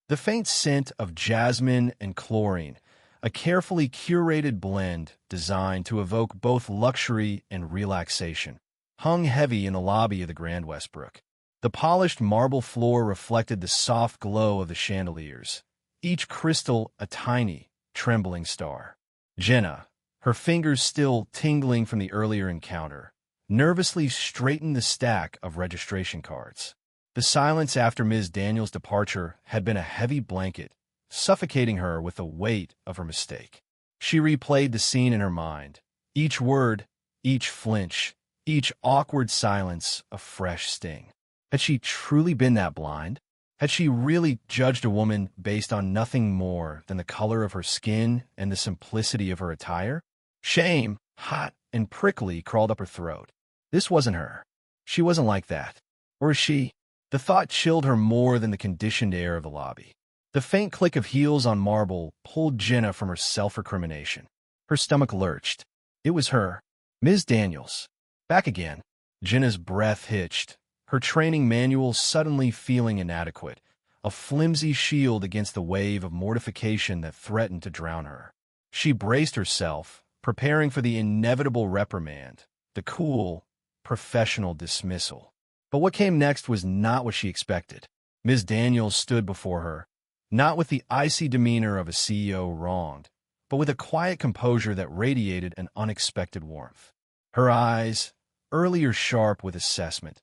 The faint scent of jasmine and chlorine, a carefully curated blend designed to evoke both luxury and relaxation, hung heavy in the lobby of the Grand Westbrook. The polished marble floor reflected the soft glow of the chandeliers, each crystal a tiny, trembling star. Jenna, her fingers still tingling from the earlier encounter, nervously straightened the stack of registration cards. The silence after Ms. Daniels' departure had been a heavy blanket, suffocating her with the weight of her mistake. She replayed the scene in her mind, Each word, each flinch, each awkward silence a fresh sting. Had she truly been that blind? Had she really judged a woman based on nothing more than the color of her skin and the simplicity of her attire? Shame, hot and prickly, crawled up her throat. This wasn't her. She wasn't like that. Or is she? The thought chilled her more than the conditioned air of the lobby. The faint click of heels on marble pulled Jenna from her self-recrimination. Her stomach lurched. It was her. Ms. Daniels. Back again. Jenna's breath hitched, her training manual suddenly feeling inadequate, a flimsy shield against the wave of mortification that threatened to drown her. She braced herself, preparing for the inevitable reprimand, the cool, professional dismissal. But what came next was not what she expected. Ms. Daniels stood before her, not with the icy demeanor of a CEO wronged, but with a quiet composure that radiated an unexpected warmth. Her eyes, earlier sharp with assessment,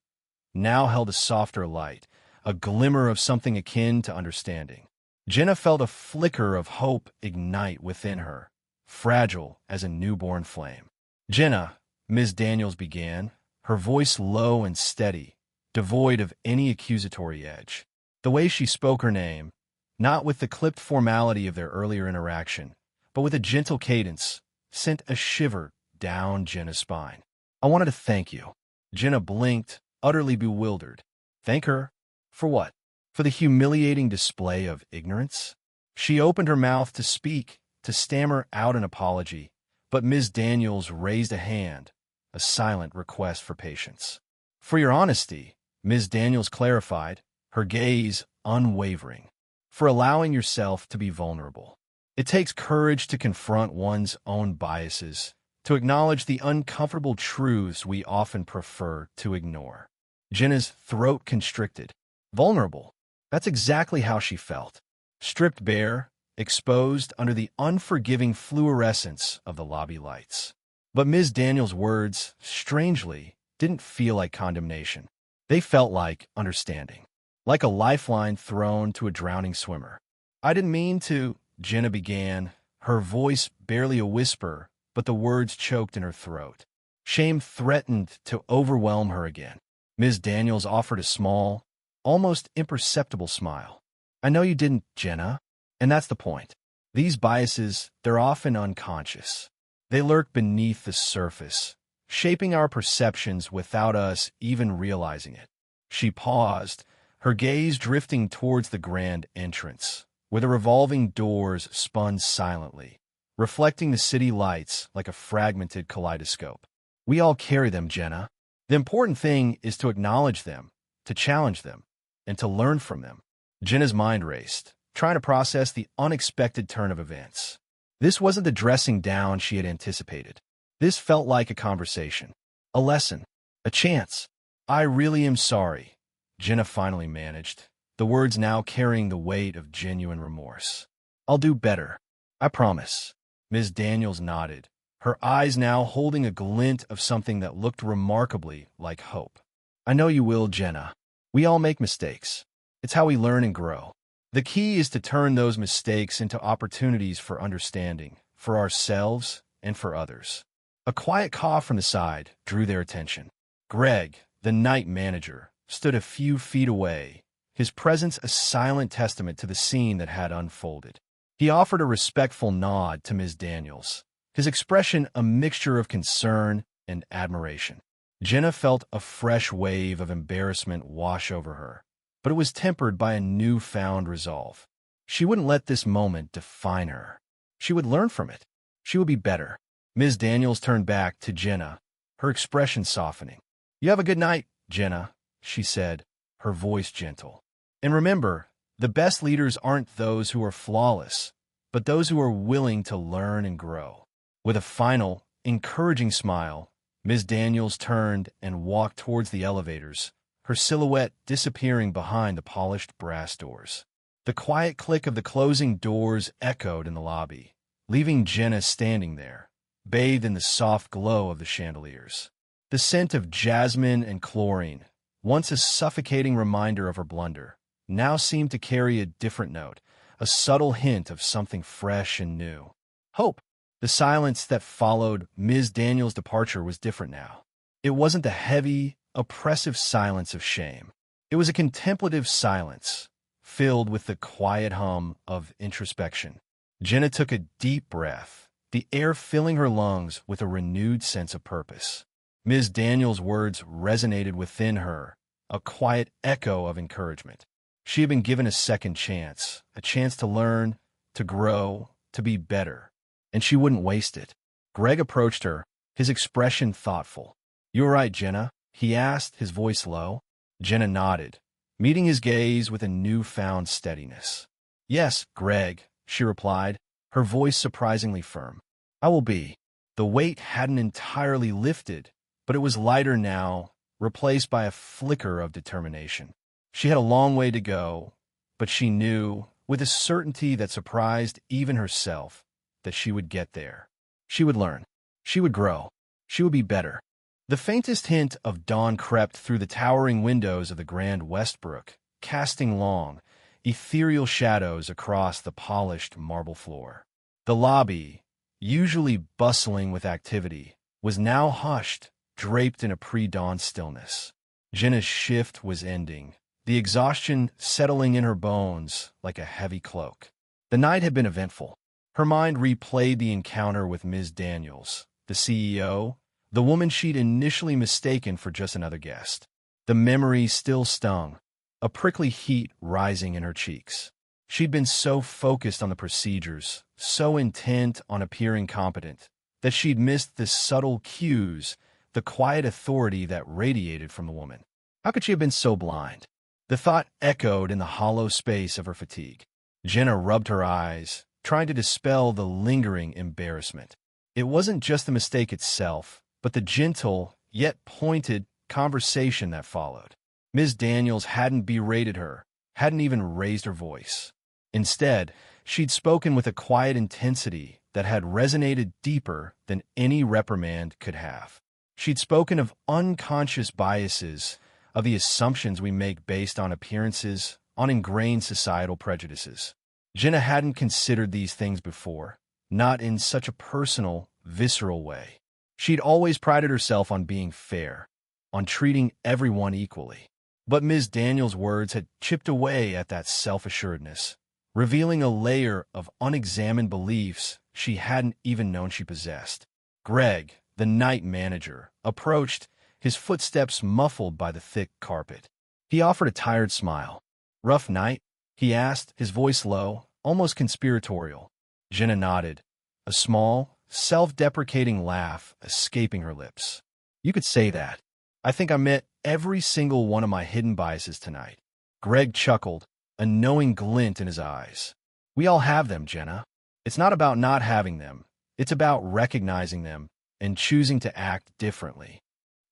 now held a softer light, a glimmer of something akin to understanding. Jenna felt a flicker of hope ignite within her, fragile as a newborn flame. "Jenna," Ms. Daniels began, her voice low and steady, devoid of any accusatory edge. The way she spoke her name, not with the clipped formality of their earlier interaction, but with a gentle cadence, sent a shiver down Jenna's spine. "I wanted to thank you." Jenna blinked, utterly bewildered. Thank her? For what? For the humiliating display of ignorance? She opened her mouth to speak, to stammer out an apology, but Ms. Daniels raised a hand, a silent request for patience. "For your honesty," Ms. Daniels clarified, her gaze unwavering. "For allowing yourself to be vulnerable. It takes courage to confront one's own biases, to acknowledge the uncomfortable truths we often prefer to ignore." Jenna's throat constricted. Vulnerable. That's exactly how she felt. Stripped bare, exposed under the unforgiving fluorescence of the lobby lights. But Ms. Daniels' words, strangely, didn't feel like condemnation. They felt like understanding. Like a lifeline thrown to a drowning swimmer. "I didn't mean to," Jenna began, her voice barely a whisper, but the words choked in her throat. Shame threatened to overwhelm her again. Ms. Daniels offered a small, almost imperceptible smile. "I know you didn't, Jenna, and that's the point. These biases, they're often unconscious. They lurk beneath the surface, shaping our perceptions without us even realizing it." She paused, her gaze drifting towards the grand entrance, where the revolving doors spun silently, reflecting the city lights like a fragmented kaleidoscope. "We all carry them, Jenna. The important thing is to acknowledge them, to challenge them, and to learn from them." Jenna's mind raced, trying to process the unexpected turn of events. This wasn't the dressing down she had anticipated. This felt like a conversation, a lesson, a chance. "I really am sorry," Jenna finally managed, the words now carrying the weight of genuine remorse. "I'll do better. I promise." Ms. Daniels nodded, her eyes now holding a glint of something that looked remarkably like hope. "I know you will, Jenna. We all make mistakes. It's how we learn and grow. The key is to turn those mistakes into opportunities for understanding, for ourselves and for others." A quiet cough from the side drew their attention. Greg, the night manager, stood a few feet away, his presence a silent testament to the scene that had unfolded. He offered a respectful nod to Ms. Daniels, his expression a mixture of concern and admiration. Jenna felt a fresh wave of embarrassment wash over her, but it was tempered by a newfound resolve. She wouldn't let this moment define her. She would learn from it. She would be better. Ms. Daniels turned back to Jenna, her expression softening. "You have a good night, Jenna," she said, her voice gentle. "And remember, the best leaders aren't those who are flawless, but those who are willing to learn and grow." With a final, encouraging smile, Ms. Daniels turned and walked towards the elevators, her silhouette disappearing behind the polished brass doors. The quiet click of the closing doors echoed in the lobby, leaving Jenna standing there, bathed in the soft glow of the chandeliers. The scent of jasmine and chlorine, once a suffocating reminder of her blunder, now seemed to carry a different note, a subtle hint of something fresh and new. Hope. The silence that followed Ms. Daniels' departure was different now. It wasn't the heavy, oppressive silence of shame. It was a contemplative silence, filled with the quiet hum of introspection. Jenna took a deep breath, the air filling her lungs with a renewed sense of purpose. Ms. Daniels' words resonated within her, a quiet echo of encouragement. She had been given a second chance, a chance to learn, to grow, to be better, and she wouldn't waste it. Greg approached her, his expression thoughtful. "You all right, Jenna?" he asked, his voice low. Jenna nodded, meeting his gaze with a newfound steadiness. "Yes, Greg," she replied, her voice surprisingly firm. "I will be." The weight hadn't entirely lifted, but it was lighter now, replaced by a flicker of determination. She had a long way to go, but she knew, with a certainty that surprised even herself, that she would get there. She would learn. She would grow. She would be better. The faintest hint of dawn crept through the towering windows of the Grand Westbrook, casting long, ethereal shadows across the polished marble floor. The lobby, usually bustling with activity, was now hushed, draped in a pre-dawn stillness. Jenna's shift was ending, the exhaustion settling in her bones like a heavy cloak. The night had been eventful. Her mind replayed the encounter with Ms. Daniels, the CEO, the woman she'd initially mistaken for just another guest. The memory still stung, a prickly heat rising in her cheeks. She'd been so focused on the procedures, so intent on appearing competent, that she'd missed the subtle cues, the quiet authority that radiated from the woman. How could she have been so blind? The thought echoed in the hollow space of her fatigue. Jenna rubbed her eyes, trying to dispel the lingering embarrassment. It wasn't just the mistake itself, but the gentle, yet pointed, conversation that followed. Ms. Daniels hadn't berated her, hadn't even raised her voice. Instead, she'd spoken with a quiet intensity that had resonated deeper than any reprimand could have. She'd spoken of unconscious biases, of the assumptions we make based on appearances, on ingrained societal prejudices. Jenna hadn't considered these things before, not in such a personal, visceral way. She'd always prided herself on being fair, on treating everyone equally. But Ms. Daniels' words had chipped away at that self-assuredness, revealing a layer of unexamined beliefs she hadn't even known she possessed. Greg, the night manager, approached, his footsteps muffled by the thick carpet. He offered a tired smile. "Rough night?" he asked, his voice low, almost conspiratorial. Jenna nodded, a small, self-deprecating laugh escaping her lips. "You could say that. I think I met every single one of my hidden biases tonight." Greg chuckled, a knowing glint in his eyes. "We all have them, Jenna. It's not about not having them. It's about recognizing them and choosing to act differently."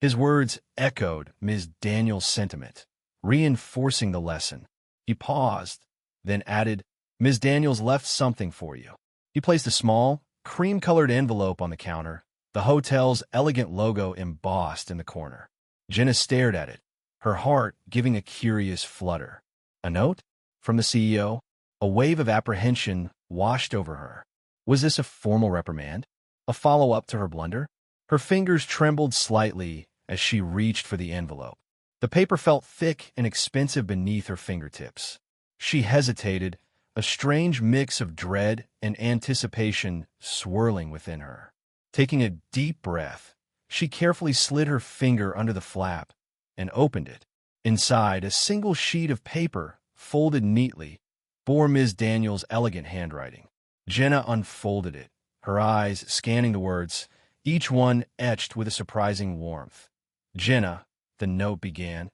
His words echoed Ms. Daniels' sentiment, reinforcing the lesson. He paused, then added, "Ms. Daniels left something for you." He placed a small, cream-colored envelope on the counter, the hotel's elegant logo embossed in the corner. Jenna stared at it, her heart giving a curious flutter. A note? From the CEO? A wave of apprehension washed over her. Was this a formal reprimand? A follow-up to her blunder? Her fingers trembled slightly as she reached for the envelope. The paper felt thick and expensive beneath her fingertips. She hesitated, a strange mix of dread and anticipation swirling within her. Taking a deep breath, she carefully slid her finger under the flap and opened it. Inside, a single sheet of paper, folded neatly, bore Ms. Daniels' elegant handwriting. Jenna unfolded it, her eyes scanning the words, each one etched with a surprising warmth. "Jenna," the note began,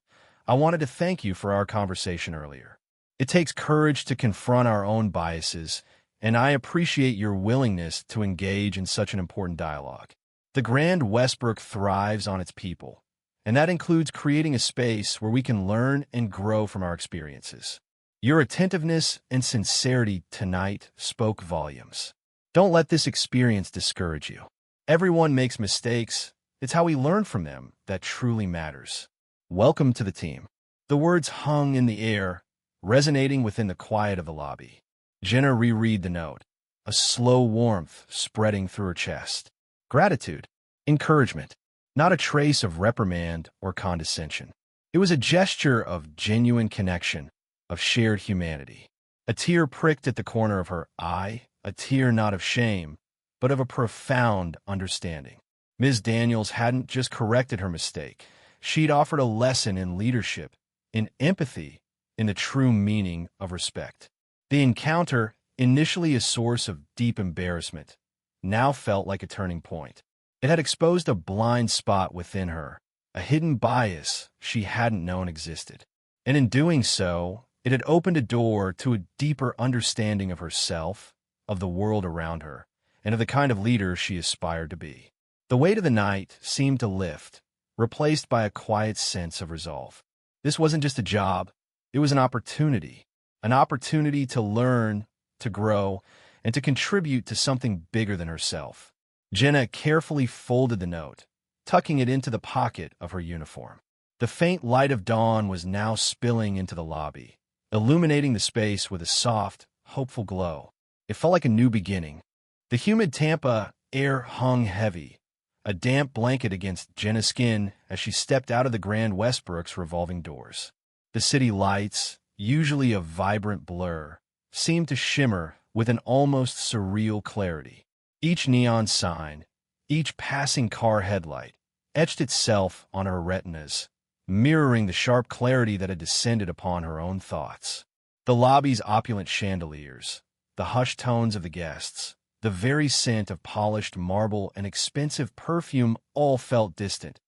"I wanted to thank you for our conversation earlier. It takes courage to confront our own biases, and I appreciate your willingness to engage in such an important dialogue. The Grand Westbrook thrives on its people, and that includes creating a space where we can learn and grow from our experiences. Your attentiveness and sincerity tonight spoke volumes. Don't let this experience discourage you. Everyone makes mistakes. It's how we learn from them that truly matters. Welcome to the team." The words hung in the air, resonating within the quiet of the lobby. Jenna reread the note, a slow warmth spreading through her chest. Gratitude, encouragement, not a trace of reprimand or condescension. It was a gesture of genuine connection, of shared humanity. A tear pricked at the corner of her eye, a tear not of shame, but of a profound understanding. Ms. Daniels hadn't just corrected her mistake. She'd offered a lesson in leadership, in empathy, in the true meaning of respect. The encounter, initially a source of deep embarrassment, now felt like a turning point. It had exposed a blind spot within her, a hidden bias she hadn't known existed. And in doing so, it had opened a door to a deeper understanding of herself, of the world around her, and of the kind of leader she aspired to be. The weight of the night seemed to lift, replaced by a quiet sense of resolve. This wasn't just a job, it was an opportunity to learn, to grow, and to contribute to something bigger than herself. Jenna carefully folded the note, tucking it into the pocket of her uniform. The faint light of dawn was now spilling into the lobby, illuminating the space with a soft, hopeful glow. It felt like a new beginning. The humid Tampa air hung heavy, a damp blanket against Jenna's skin as she stepped out of the Grand Westbrook's revolving doors. The city lights, usually a vibrant blur, seemed to shimmer with an almost surreal clarity. Each neon sign, each passing car headlight, etched itself on her retinas, mirroring the sharp clarity that had descended upon her own thoughts. The lobby's opulent chandeliers, the hushed tones of the guests, the very scent of polished marble and expensive perfume all felt distant,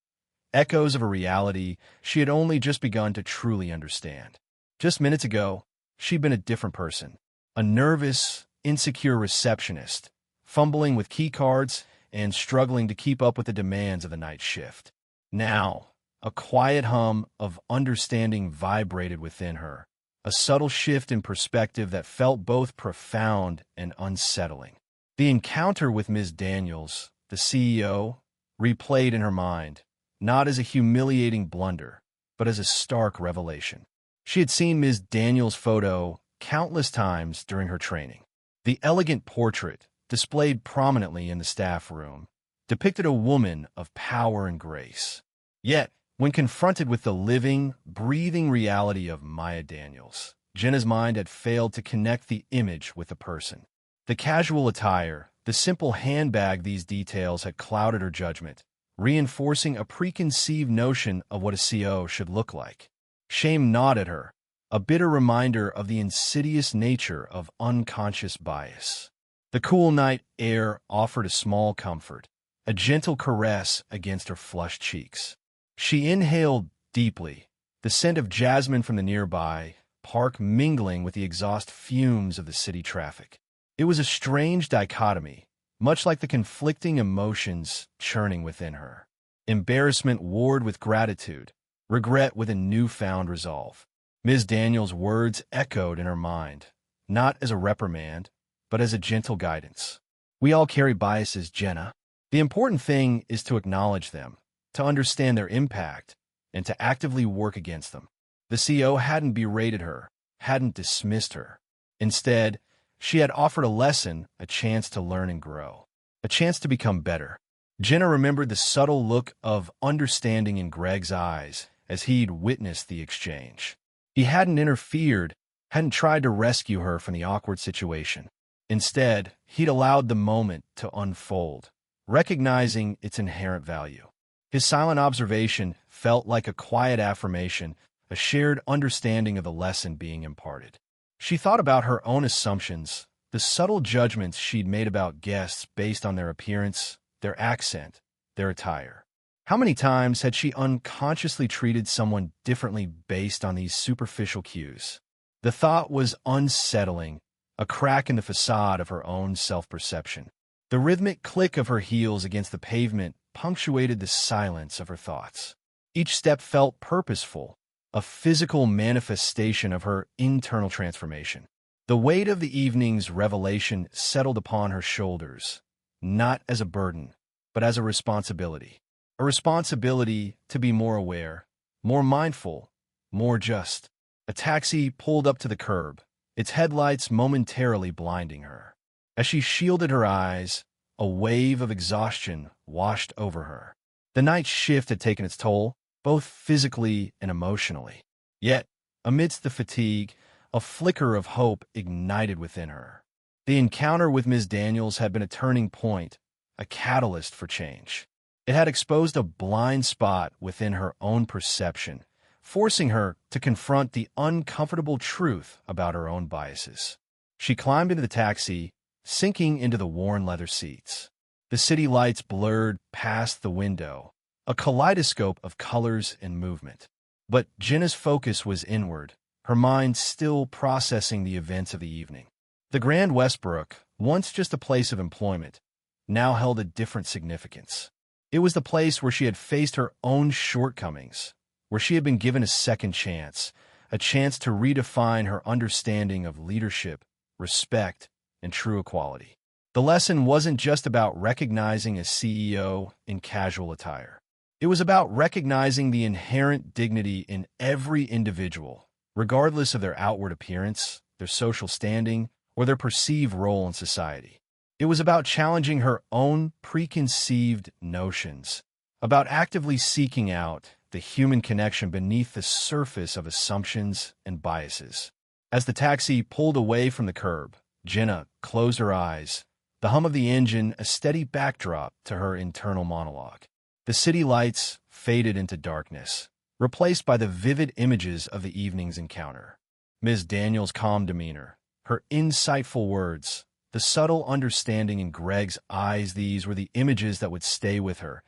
echoes of a reality she had only just begun to truly understand. Just minutes ago, she'd been a different person, a nervous, insecure receptionist, fumbling with key cards and struggling to keep up with the demands of the night shift. Now, a quiet hum of understanding vibrated within her, a subtle shift in perspective that felt both profound and unsettling. The encounter with Ms. Daniels, the CEO, replayed in her mind, not as a humiliating blunder, but as a stark revelation. She had seen Ms. Daniels' photo countless times during her training. The elegant portrait, displayed prominently in the staff room, depicted a woman of power and grace. Yet, when confronted with the living, breathing reality of Maya Daniels, Jenna's mind had failed to connect the image with the person. The casual attire, the simple handbag, these details had clouded her judgment, reinforcing a preconceived notion of what a CEO should look like. Shame gnawed at her, a bitter reminder of the insidious nature of unconscious bias. The cool night air offered a small comfort, a gentle caress against her flushed cheeks. She inhaled deeply, the scent of jasmine from the nearby park mingling with the exhaust fumes of the city traffic. It was a strange dichotomy, much like the conflicting emotions churning within her. Embarrassment warred with gratitude, regret with a newfound resolve. Ms. Daniels' words echoed in her mind, not as a reprimand, but as a gentle guidance. We all carry biases, Jenna. The important thing is to acknowledge them, to understand their impact, and to actively work against them. The CEO hadn't berated her, hadn't dismissed her. Instead, she had offered a lesson, a chance to learn and grow, a chance to become better. Jenna remembered the subtle look of understanding in Greg's eyes as he'd witnessed the exchange. He hadn't interfered, hadn't tried to rescue her from the awkward situation. Instead, he'd allowed the moment to unfold, recognizing its inherent value. His silent observation felt like a quiet affirmation, a shared understanding of the lesson being imparted. She thought about her own assumptions, the subtle judgments she'd made about guests based on their appearance, their accent, their attire. How many times had she unconsciously treated someone differently based on these superficial cues? The thought was unsettling, a crack in the facade of her own self-perception. The rhythmic click of her heels against the pavement punctuated the silence of her thoughts. Each step felt purposeful, a physical manifestation of her internal transformation. The weight of the evening's revelation settled upon her shoulders, not as a burden, but as a responsibility. A responsibility to be more aware, more mindful, more just. A taxi pulled up to the curb, its headlights momentarily blinding her. As she shielded her eyes, a wave of exhaustion washed over her. The night shift had taken its toll, both physically and emotionally. Yet, amidst the fatigue, a flicker of hope ignited within her. The encounter with Ms. Daniels had been a turning point, a catalyst for change. It had exposed a blind spot within her own perception, forcing her to confront the uncomfortable truth about her own biases. She climbed into the taxi, sinking into the worn leather seats. The city lights blurred past the window, a kaleidoscope of colors and movement. But Jenna's focus was inward, her mind still processing the events of the evening. The Grand Westbrook, once just a place of employment, now held a different significance. It was the place where she had faced her own shortcomings, where she had been given a second chance, a chance to redefine her understanding of leadership, respect, and true equality. The lesson wasn't just about recognizing a CEO in casual attire. It was about recognizing the inherent dignity in every individual, regardless of their outward appearance, their social standing, or their perceived role in society. It was about challenging her own preconceived notions, about actively seeking out the human connection beneath the surface of assumptions and biases. As the taxi pulled away from the curb, Jenna closed her eyes, the hum of the engine a steady backdrop to her internal monologue. The city lights faded into darkness, replaced by the vivid images of the evening's encounter. Ms. Daniels' calm demeanor, her insightful words, the subtle understanding in Greg's eyes, these were the images that would stay with her,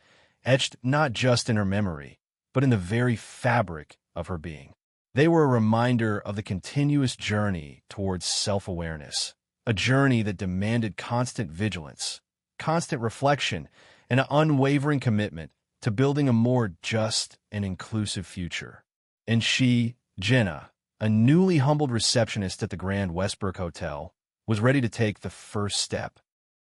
etched not just in her memory, but in the very fabric of her being. They were a reminder of the continuous journey towards self-awareness, a journey that demanded constant vigilance, constant reflection, and an unwavering commitment to building a more just and inclusive future. And she, Jenna, a newly humbled receptionist at the Grand Westbrook Hotel, was ready to take the first step,